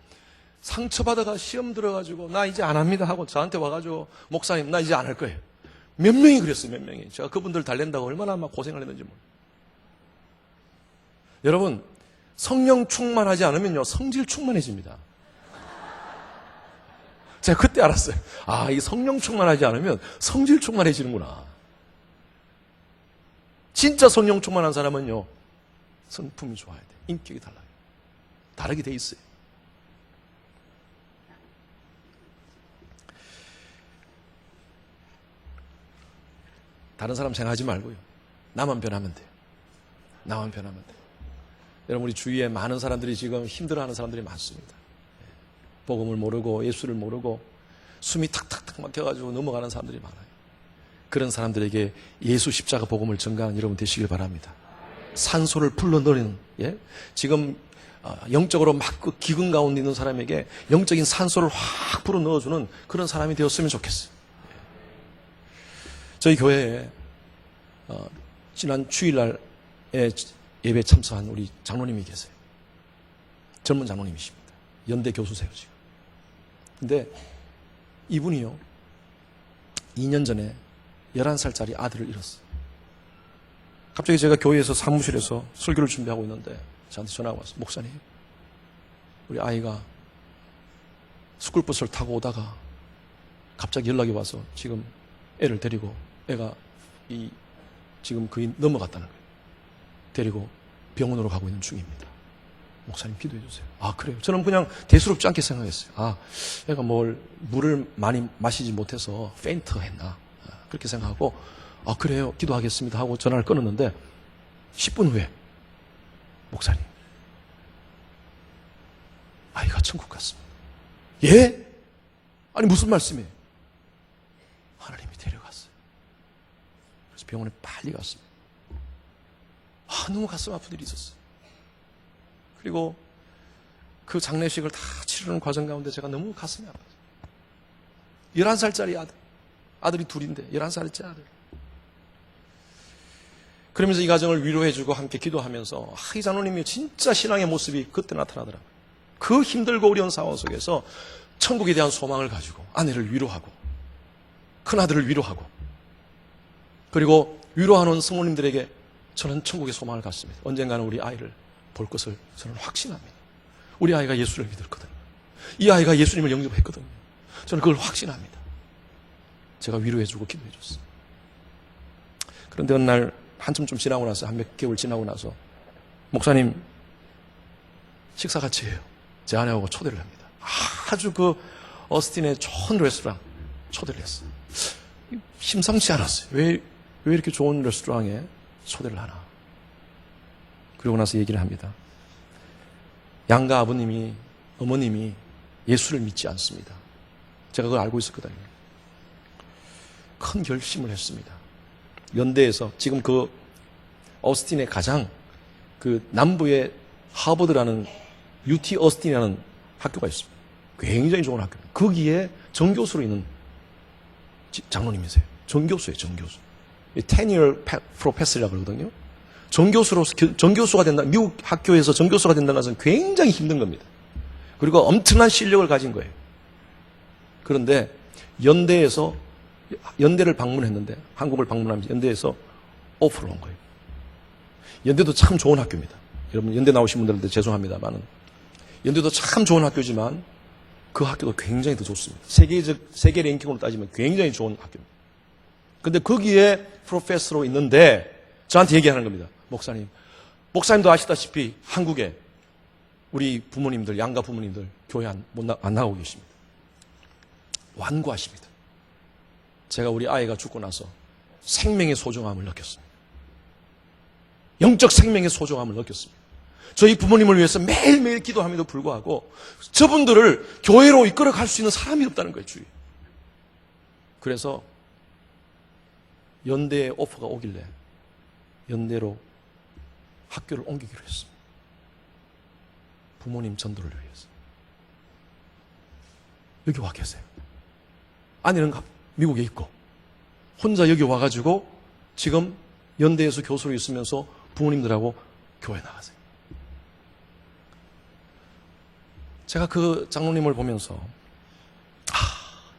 상처받아가 시험 들어가지고 나 이제 안 합니다 하고 저한테 와가지고 목사님 나 이제 안 할 거예요. 몇 명이 그랬어요. 몇 명이. 제가 그분들 달랜다고 얼마나 막 고생을 했는지 몰라요. 여러분, 성령 충만하지 않으면요, 성질 충만해집니다. 제가 그때 알았어요. 아, 이 성령 충만하지 않으면 성질 충만해지는구나. 진짜 성령 충만한 사람은요, 성품이 좋아야 돼. 인격이 달라요. 다르게 돼 있어요. 다른 사람 생각하지 말고요, 나만 변하면 돼요. 나만 변하면 돼요. 여러분, 우리 주위에 많은 사람들이 지금 힘들어하는 사람들이 많습니다. 복음을 모르고 예수를 모르고 숨이 탁탁탁 막혀가지고 넘어가는 사람들이 많아요. 그런 사람들에게 예수 십자가 복음을 전가하는 여러분 되시길 바랍니다. 산소를 불러넣는, 지금 영적으로 막 그 기근 가운데 있는 사람에게 영적인 산소를 확 불어넣어주는 그런 사람이 되었으면 좋겠어요. 저희 교회에 지난 주일날에 예배 참석한 우리 장로님이 계세요. 젊은 장로님이십니다. 연대 교수세요, 지금. 근데 이분이요, 2년 전에 11살짜리 아들을 잃었어요. 갑자기 제가 교회에서 사무실에서 설교를 준비하고 있는데 저한테 전화가 왔어요. 목사님, 우리 아이가 스쿨버스를 타고 오다가 갑자기 연락이 와서 지금 애를 데리고 애가 지금 거의 넘어갔다는 거예요. 데리고 병원으로 가고 있는 중입니다. 목사님 기도해 주세요. 아, 그래요? 저는 그냥 대수롭지 않게 생각했어요. 아, 애가 물을 많이 마시지 못해서 페인트 했나? 그렇게 생각하고, 아, 그래요? 기도하겠습니다 하고 전화를 끊었는데 10분 후에 목사님, 아이가 천국 갔습니다. 예? 아니, 무슨 말씀이에요? 하나님이 데려갔어요. 그래서 병원에 빨리 갔습니다. 아, 너무 가슴 아픈 일이 있었어요. 그리고 그 장례식을 다 치르는 과정 가운데 제가 너무 가슴이 아파요. 11살짜리 아들이 둘인데 11살짜리 아들. 그러면서 이 가정을 위로해주고 함께 기도하면서 이 장로님이 진짜 신앙의 모습이 그때 나타나더라고요. 그 힘들고 어려운 상황 속에서 천국에 대한 소망을 가지고 아내를 위로하고 큰아들을 위로하고 그리고 위로하는 성모님들에게 저는 천국의 소망을 갖습니다. 언젠가는 우리 아이를 볼 것을 저는 확신합니다. 우리 아이가 예수를 믿었거든요. 이 아이가 예수님을 영접했거든요. 저는 그걸 확신합니다. 제가 위로해주고 기도해줬어요. 그런데 어느 날 한참 좀 지나고 나서 한 몇 개월 지나고 나서 목사님 식사 같이 해요. 제 아내하고 초대를 합니다. 아주 그 어스틴의 좋은 레스토랑 초대를 했어요. 심상치 않았어요. 왜 이렇게 좋은 레스토랑에 초대를 하나. 그러고 나서 얘기를 합니다. 양가 아버님이, 어머님이 예수를 믿지 않습니다. 제가 그걸 알고 있었거든요. 큰 결심을 했습니다. 연대에서 지금 그 어스틴의 가장 그 남부의 하버드라는 UT 어스틴이라는 학교가 있습니다. 굉장히 좋은 학교입니다. 거기에 정교수로 있는 장로님이세요. 정교수예요, 정교수. tenure professor이라고 그러거든요. 정교수가 된다, 미국 학교에서 정교수가 된다는 것은 굉장히 힘든 겁니다. 그리고 엄청난 실력을 가진 거예요. 그런데 연대를 방문했는데, 한국을 방문하면서 연대에서 오프를 온 거예요. 연대도 참 좋은 학교입니다. 여러분, 연대 나오신 분들한테 죄송합니다만은, 연대도 참 좋은 학교지만, 그 학교도 굉장히 더 좋습니다. 세계 랭킹으로 따지면 굉장히 좋은 학교입니다. 근데 거기에 프로페서로 있는데, 저한테 얘기하는 겁니다. 목사님도 아시다시피 한국에 우리 부모님들, 양가 부모님들 교회 안 나오고 계십니다. 완고하십니다. 제가 우리 아이가 죽고 나서 생명의 소중함을 느꼈습니다. 영적 생명의 소중함을 느꼈습니다. 저희 부모님을 위해서 매일매일 기도함에도 불구하고 저분들을 교회로 이끌어갈 수 있는 사람이 없다는 거예요, 주위에. 그래서 연대에 오퍼가 오길래 연대로 학교를 옮기기로 했습니다. 부모님 전도를 위해서. 여기 와 계세요. 아내는 미국에 있고 혼자 여기 와가지고 지금 연대에서 교수로 있으면서 부모님들하고 교회 나가세요. 제가 그 장로님을 보면서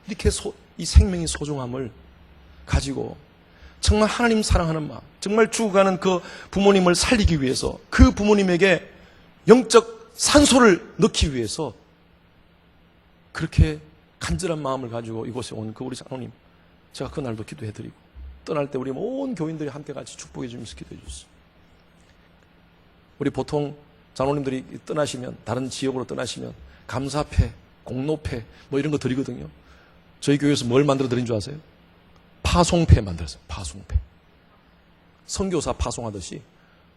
이렇게 이 생명의 소중함을 가지고 정말 하나님 사랑하는 마음, 정말 죽어가는 그 부모님을 살리기 위해서 그 부모님에게 영적 산소를 넣기 위해서 그렇게 간절한 마음을 가지고 이곳에 온 그 우리 장로님, 제가 그날도 기도해드리고 떠날 때 우리 온 교인들이 함께 같이 축복해 주면서 기도해 줬어요. 우리 보통 장로님들이 떠나시면, 다른 지역으로 떠나시면 감사패, 공로패 뭐 이런 거 드리거든요. 저희 교회에서 뭘 만들어 드린 줄 아세요? 파송패 만들었어요. 파송패. 선교사 파송하듯이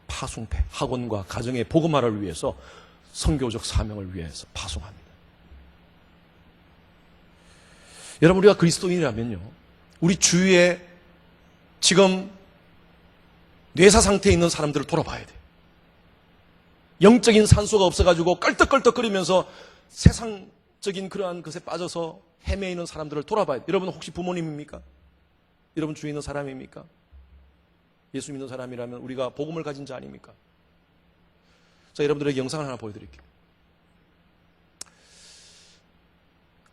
파송패, 학원과 가정의 복음화를 위해서 선교적 사명을 위해서 파송합니다. 여러분, 우리가 그리스도인이라면요, 우리 주위에 지금 뇌사 상태에 있는 사람들을 돌아봐야 돼요. 영적인 산소가 없어가지고 껄떡껄떡거리면서 세상적인 그러한 것에 빠져서 헤매이는 사람들을 돌아봐야 돼요. 여러분, 혹시 부모님입니까? 여러분 주위에 있는 사람입니까? 예수 믿는 사람이라면 우리가 복음을 가진 자 아닙니까? 자, 여러분들에게 영상을 하나 보여드릴게요.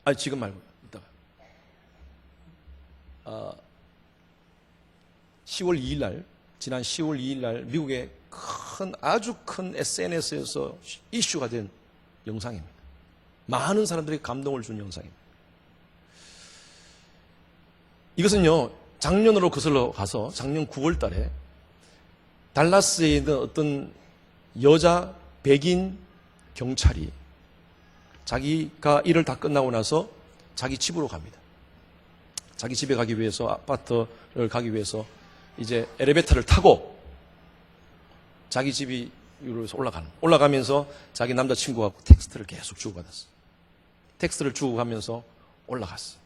아니, 지금 말고, 이따가. 10월 2일 날, 지난 10월 2일 날, 미국의 아주 큰 SNS에서 이슈가 된 영상입니다. 많은 사람들이 감동을 준 영상입니다. 이것은요, 작년으로 거슬러 가서 작년 9월 달에 달라스에 있는 어떤 여자 백인 경찰이 자기가 일을 다 끝나고 나서 자기 집으로 갑니다. 자기 집에 가기 위해서, 아파트를 가기 위해서 이제 엘리베이터를 타고 자기 집이 위로서 올라가면서 자기 남자친구하고 텍스트를 계속 주고받았어. 텍스트를 주고가면서 올라갔어.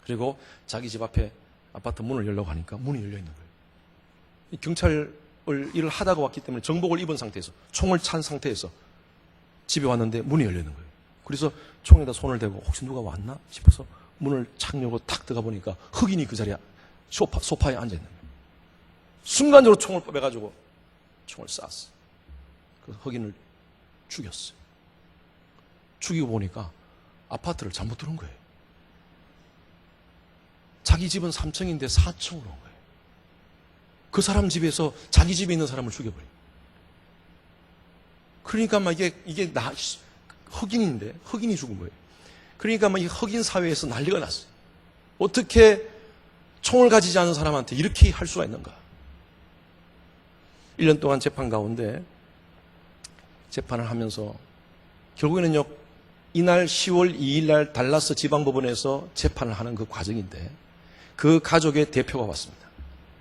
그리고 자기 집 앞에 아파트 문을 열려고 하니까 문이 열려 있는 거예요. 이 경찰을 일을 하다가 왔기 때문에 정복을 입은 상태에서, 총을 찬 상태에서 집에 왔는데 문이 열려 있는 거예요. 그래서 총에다 손을 대고 혹시 누가 왔나 싶어서 문을 착 열고 탁 들어가 보니까 흑인이 그 자리에 소파에 앉아 있는 거예요. 순간적으로 총을 뽑아가지고 총을 쐈어. 그 흑인을 죽였어요. 죽이고 보니까 아파트를 잘못 들은 거예요. 자기 집은 3층인데 4층으로 온 거예요. 그 사람 집에서 자기 집에 있는 사람을 죽여버려요. 그러니까 막 이게 흑인인데, 흑인이 죽은 거예요. 그러니까 막 이 흑인 사회에서 난리가 났어요. 어떻게 총을 가지지 않은 사람한테 이렇게 할 수가 있는가? 1년 동안 재판 가운데 재판을 하면서 결국에는요, 이날 10월 2일 날 달라스 지방법원에서 재판을 하는 그 과정인데 그 가족의 대표가 왔습니다.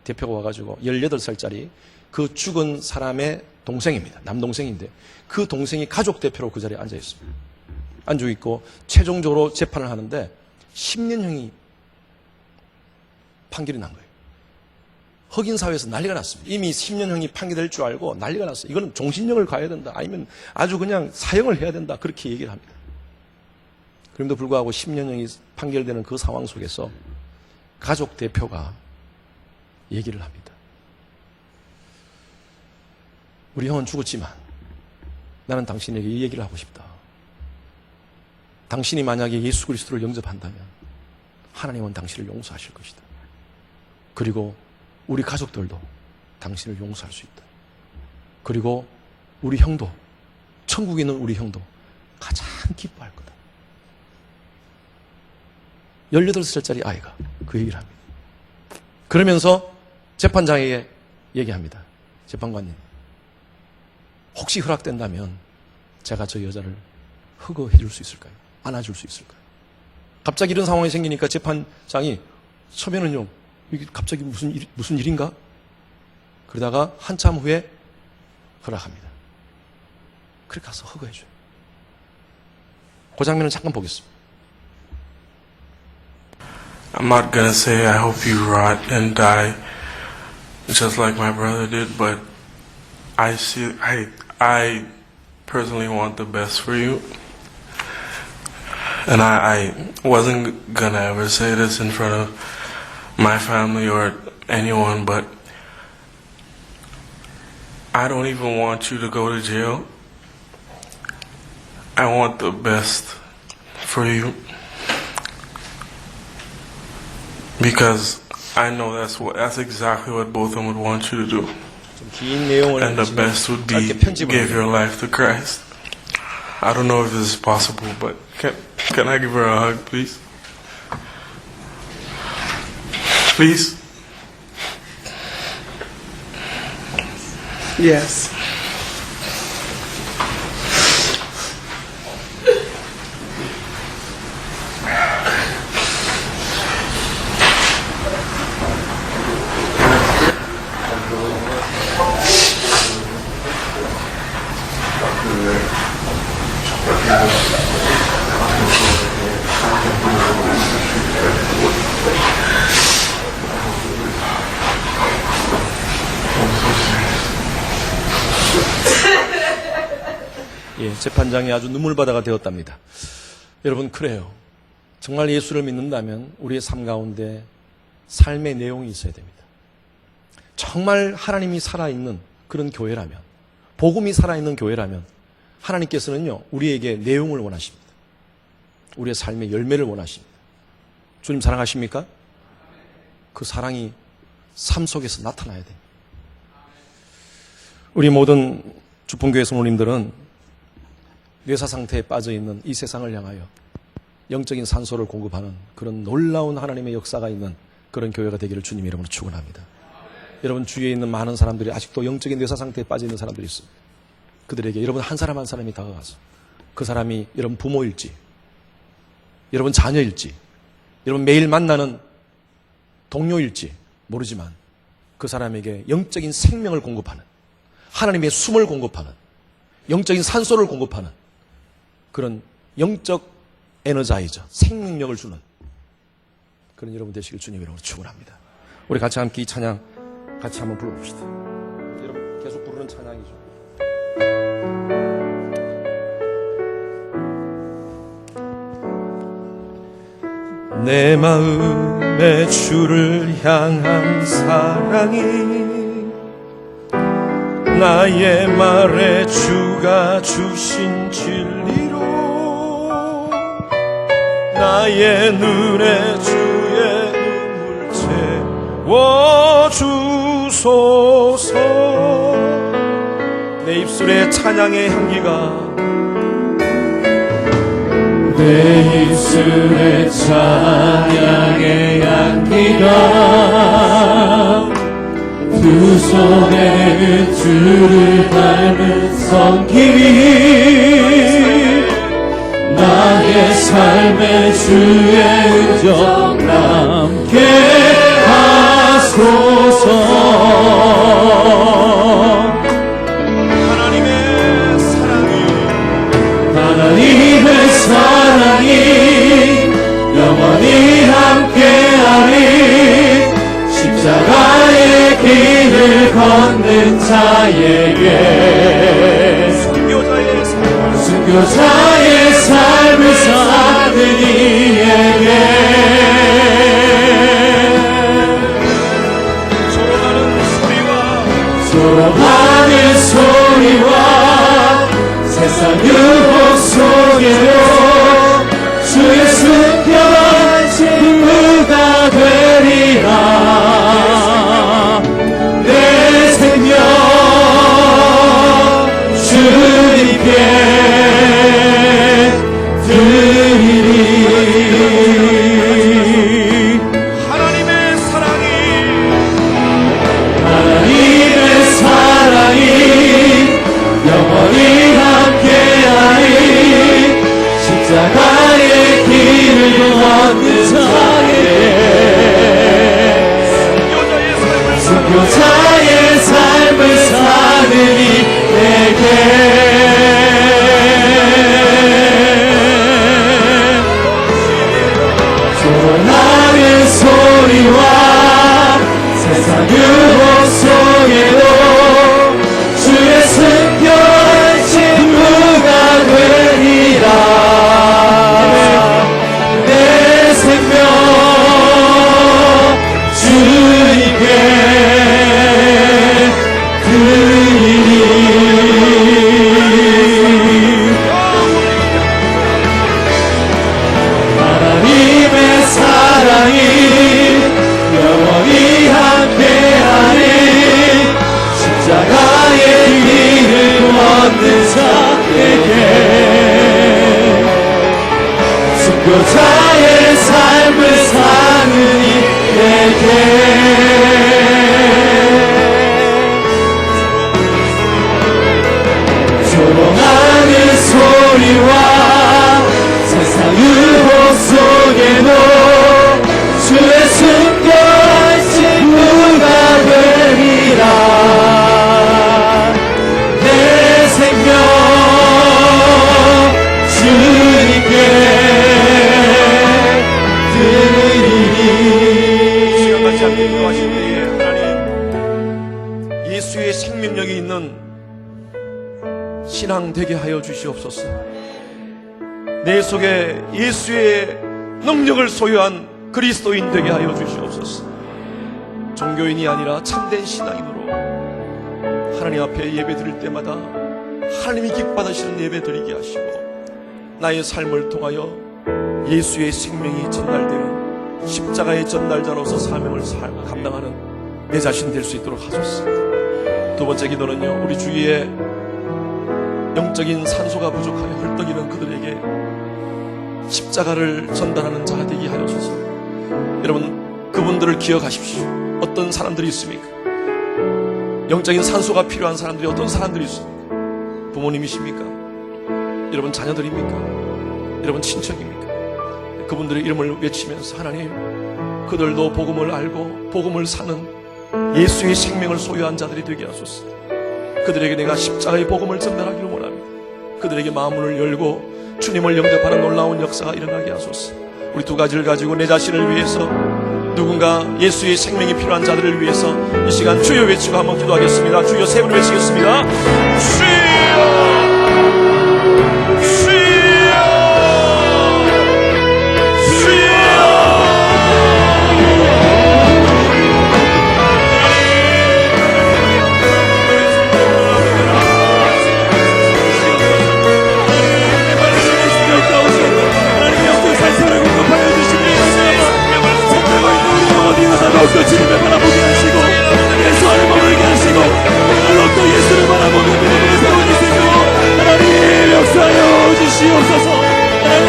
대표가 와가지고 18살짜리 그 죽은 사람의 동생입니다. 남동생인데 그 동생이 가족 대표로 그 자리에 앉아 있습니다. 앉아 있고 최종적으로 재판을 하는데 10년형이 판결이 난 거예요. 흑인 사회에서 난리가 났습니다. 이미 10년형이 판결될 줄 알고 난리가 났어요. 이거는 종신형을 가야 된다. 아니면 아주 그냥 사형을 해야 된다. 그렇게 얘기를 합니다. 그럼에도 불구하고 10년형이 판결되는 그 상황 속에서 가족 대표가 얘기를 합니다. 우리 형은 죽었지만 나는 당신에게 이 얘기를 하고 싶다. 당신이 만약에 예수 그리스도를 영접한다면 하나님은 당신을 용서하실 것이다. 그리고 우리 가족들도 당신을 용서할 수 있다. 그리고 우리 형도, 천국에 있는 우리 형도 가장 기뻐할 거다. 18살짜리 아이가 그 얘기를 합니다. 그러면서 재판장에게 얘기합니다. 재판관님, 혹시 허락된다면 제가 저 여자를 흑어해 줄 수 있을까요? 안아줄 수 있을까요? 갑자기 이런 상황이 생기니까 재판장이 처음에는요, 이게 갑자기 무슨 일인가? 그러다가 한참 후에 허락합니다. 그렇게 가서 흑어해줘요. 그 장면을 잠깐 보겠습니다. I'm not gonna say I hope you rot and die just like my brother did, but I personally want the best for you. And I wasn't gonna ever say this in front of my family or anyone, but I don't even want you to go to jail. I want the best for you. Because I know that's exactly what both of them would want you to do. 좀 긴 내용을 And the best would be 짧게 편집을 give 합니다. your life to Christ. I don't know if this is possible, but can I give her a hug, please? Please? Yes. 예, 재판장이 아주 눈물바다가 되었답니다. 여러분, 그래요. 정말 예수를 믿는다면 우리의 삶 가운데 삶의 내용이 있어야 됩니다. 정말 하나님이 살아있는 그런 교회라면, 복음이 살아있는 교회라면 하나님께서는요, 우리에게 내용을 원하십니다. 우리의 삶의 열매를 원하십니다. 주님 사랑하십니까? 그 사랑이 삶 속에서 나타나야 됩니다. 우리 모든 주풍교회 성도님들은 뇌사 상태에 빠져있는 이 세상을 향하여 영적인 산소를 공급하는 그런 놀라운 하나님의 역사가 있는 그런 교회가 되기를 주님 이름으로 축원합니다. 여러분 주위에 있는 많은 사람들이 아직도 영적인 뇌사 상태에 빠져있는 사람들이 있습니다. 그들에게 여러분 한 사람 한 사람이 다가가서 그 사람이 여러분 부모일지, 여러분 자녀일지, 여러분 매일 만나는 동료일지 모르지만 그 사람에게 영적인 생명을 공급하는, 하나님의 숨을 공급하는, 영적인 산소를 공급하는 그런 영적 에너자이저, 생명력을 주는 그런 여러분 되시길 주님 이름으로 축원합니다. 우리 같이 함께 이 찬양 같이 한번 불러봅시다. 여러분 계속 부르는 찬양이죠. 내 마음에 주를 향한 사랑이 나의 말에 주가 주신 진리로 나의 눈에 주의 눈물 채워주소서. 내 입술에 찬양의 향기가 내 입술에 찬양의 향기가 두 손에 주를 닮은 성김이 나의 삶의 주의 은정 남게 하소서. 하나님의 사랑이 영원히 함께하리. 십자가의 길을 걷는 자에게 순교자의 삶을 사는 이에게 졸업하는 소리와 세상 유혹 속에도 주의 순결한 친구가 되리라. 내 생명 주님께 드리리. 하나님의 사랑이 영원히 함께하리. 십자가의 길을 걷는 자에게 순교자의 삶을 사는 이에게 조롱하는 소리와 세상 유혹 속에도 주의 순결한 친구가 되리라. 내 생명 주님께 드리리. 하나님의 사랑이 영원히 함께하리. 십자가의 길을 걷는 자에게 순교자의 삶을 사는 이에게 조롱하는 소리와 세상 유혹 속에도 주의 순결한 친구가 되리라. 내 생명 주님께 드리리. 시간같이 함께 기도하실 때에 하나님 예수의 생명력이 있는 신앙 되게 하여 주시옵소서. 내 속에 예수의 능력을 소유한 그리스도인 되게 하여 주시옵소서. 종교인이 아니라 참된 신앙인으로 하나님 앞에 예배 드릴 때마다 하나님이 기뻐하시는 예배 드리게 하시고 나의 삶을 통하여 예수의 생명이 전달되는 십자가의 전달자로서 사명을 감당하는 내 자신 될 수 있도록 하소서. 두 번째 기도는요, 우리 주위에 영적인 산소가 부족하여 헐떡이는 그들에게 십자가를 전달하는 자가 되게 하여주소서. 여러분, 그분들을 기억하십시오. 어떤 사람들이 있습니까? 영적인 산소가 필요한 사람들이 어떤 사람들이 있습니까? 부모님이십니까? 여러분 자녀들입니까? 여러분 친척입니까? 그분들의 이름을 외치면서 하나님, 그들도 복음을 알고 복음을 사는 예수의 생명을 소유한 자들이 되게 하소서. 그들에게 내가 십자가의 복음을 전달하기를 원합니다. 그들에게 마음문을 열고 주님을 영접하는 놀라운 역사가 일어나게 하소서. 우리 두 가지를 가지고 내 자신을 위해서, 누군가 예수의 생명이 필요한 자들을 위해서 이 시간 주여 외치고 한번 기도하겠습니다. 주여 세 번 외치겠습니다. 주여, 더욱더 주님을 바라보게 하시고 예수 안에 머물게 하시고 더욱더 예수를 바라보며 믿음으로 세워주시고 하나님 역사하여 주시옵소서. 하나님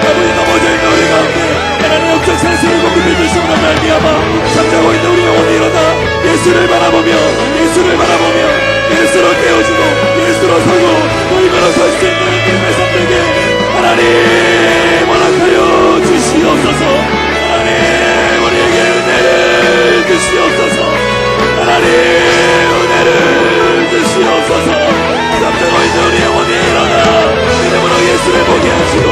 아버지 넘어져 있는 우리 가운데 하나님 영적 산소를 공급해 주시므로 말미암아 잠자고 있는 우리 영혼이 일어나 예수를 바라보며 예수로 깨어지고 예수로 서고 너희가로 설 수 있는 믿음의 삶에게 하나님 허락하여 주시옵소서. 하나님 우리에게 은혜를 주시옵소서. 하나님 은혜를 주시옵소서. 잠자고 있는 우리 영혼이 일어나 믿음으로 예수를 보게 하시고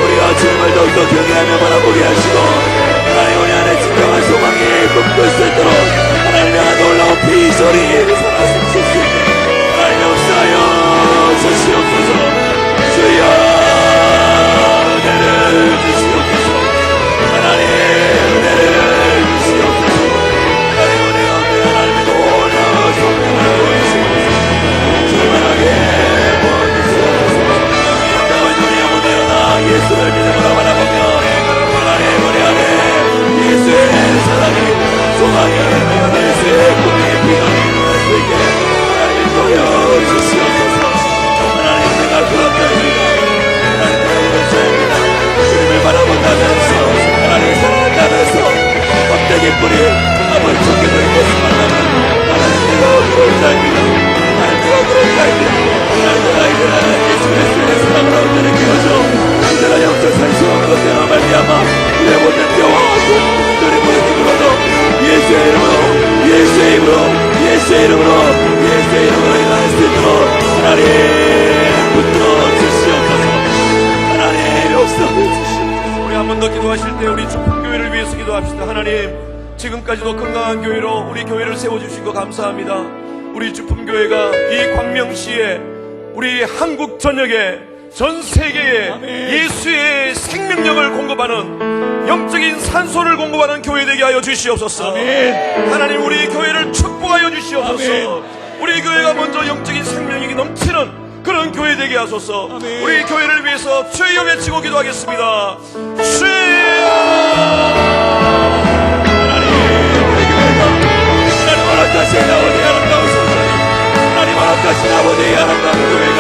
우리가 주님을 더욱더 경외하며 바라보게 하시고 하나님 우리 안에 진정한 소망이 꿈꿀 수 있도록 하나님 향한 놀라운 비전이 살아있을 수 있게 하나님 역사하여 주시옵소서. 주여 은혜를 주시옵소서. 하나님 은혜를 주시옵소서. 하나님 은혜 가운데 하나님의 놀라운 성령을 보여주시옵소서. 충만하게 보여주시옵소서. 잠자고 있는 우리 영혼이 일어나 예수를 믿음으로 바라보며 하나님 우리 안에 예수의 사랑이 소망이 예수의 꿈이 비전이 일어날 수 있게 하나님 보여주시옵소서. 하나님 우리가 그런 자입니다. 하나님 그런 자입니다. 주님을 바라본다면서 하나님 사랑한다면서 껍데기 뿌리 아버지 적게 된 것을 만나면 하나님 내가 그런 자입니다. 하나님 내가 그런 자입니다. 하나님 아이들은 예수 그리스도의 사랑을 얻는 기어져 그들은 영적 산소와 그것대로 말미암아 우리의 모든 뼈와 눈이 무너지더라도 예수의 이름으로 일어날 수 있도록 하나님 붙들어 주시옵소서. 하나님 역사해 주시옵소서. 우리 한 번 더 기도하실 때 우리 주품교회를 위해서 기도합시다. 하나님, 지금까지도 건강한 교회로 우리 교회를 세워주신 거 감사합니다. 우리 주품교회가 이 광명시에 우리 한국 전역에 전 세계에 예수의 생명력을 공급하는 영적인 산소를 공급하는 교회 되게 하여 주시옵소서. 하나님 우리 교회를 축복하여 주시옵소서. 우리 교회가 먼저 영적인 생명력이 넘치는 그런 교회 되게 하소서. 우리 교회를 위해서 주여 외치고 기도하겠습니다. 주여. 하나님 허락하신 아버지의 아름다운 소설이 하나님 허락하신 아버지의 아름다운 교회가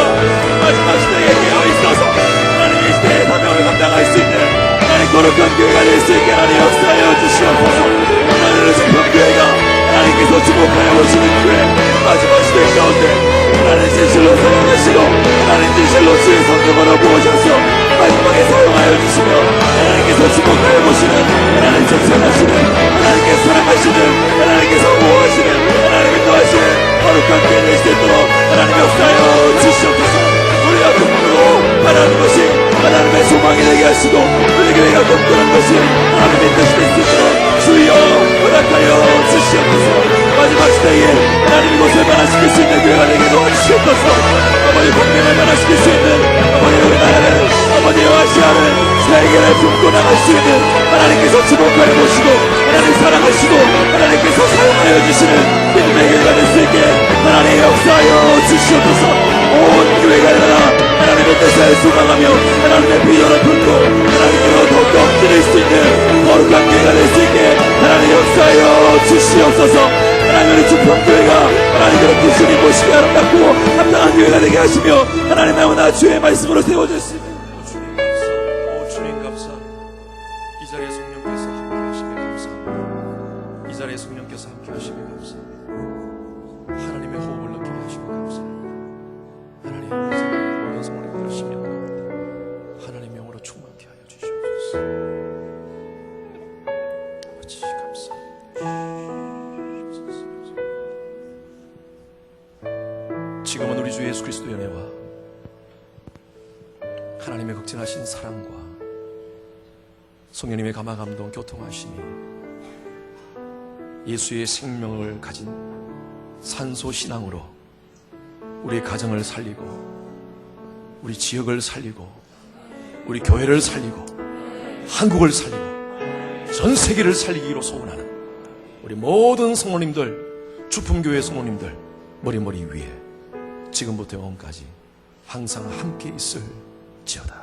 마지막 시대에 깨어있어서 하나님 이 시대의 사명을 감당할 수 있는 하나님 거룩한 교회가 될 수 있게 하나님 역사하여 주시옵소서. 하나님의 주품교회가 하나님께서 주목하여 오시는 교회 마지막 시대 가운데 하나님 진실로 사랑하시고 하나님 진실로 주의 성령으로 부으셔서 마지막에 사용하여 주시며 하나님께서 주목하여 보시는 하나님 정착하시는 하나님께서 사랑하시는 하나님께서 보호하시는 하나님 인도하시는 거룩한 교회 될 수 있도록 하나님 역사하여 주시옵소서. 우리가 꿈꾸고 바라는 것이 하나님의 소망이 되게 하시고 우리 교회가 꿈꾸는 것이 하나님의 뜻이 될 수 있도록 주여 허락하여 주시옵소서. 마지막 시대에 하나님 이곳을 변화시킬 수 있는 교회가 되게 도와주시옵소서. 아버지 국민을 변화시킬 수 있는 아버지 우리나라를 아버지 아시아를 세계를 품고 나갈 수 있는 하나님께서 하나님께서 주목하여 보시고 하나님 사랑하시고 하나님께서 사용하여 주시는 믿음의 교회가 될 수 있게 하나님 역사하여 주시옵소서. 온 교회가 일어나 하나님의 뜻을 소망하며 하나님의 비전을 품고 하나님께로 더욱더 엎드릴 수 있는 거룩한 교회가 될 수 있게 하나님 역사하여 주시옵소서. 하나님의 주평교회가 하나님께로 주님 보시기 아름답고 합당한 교회가 되게 하시며 하나님 나오나 주의 말씀으로 세워주시며 오 주님 감사. 이 자리에 성령께서 함께 하시며 감사합니다. 이 자리에 성령께서 함께 하시며 감사합니다. 하나님의 호흡을 느끼게 하시고 감사합니다. 하나님 이 자리에 모든 성령님들 심령 가운데 하나님의 영으로 충만케 하여 주시옵소서. 아버지 감사합니다. 지금은 우리 주 예수 그리스도의 은혜와 하나님의 극진하신 사랑과 성령님의 감화 감동 교통하심이 예수의 생명을 가진 산소 신앙으로 우리 가정을 살리고 우리 지역을 살리고 우리 교회를 살리고 한국을 살리고 전 세계를 살리기로 소원하는 우리 모든 성도님들, 주품교회 성도님들 머리머리 위에 지금부터 영원까지 항상 함께 있을지어다.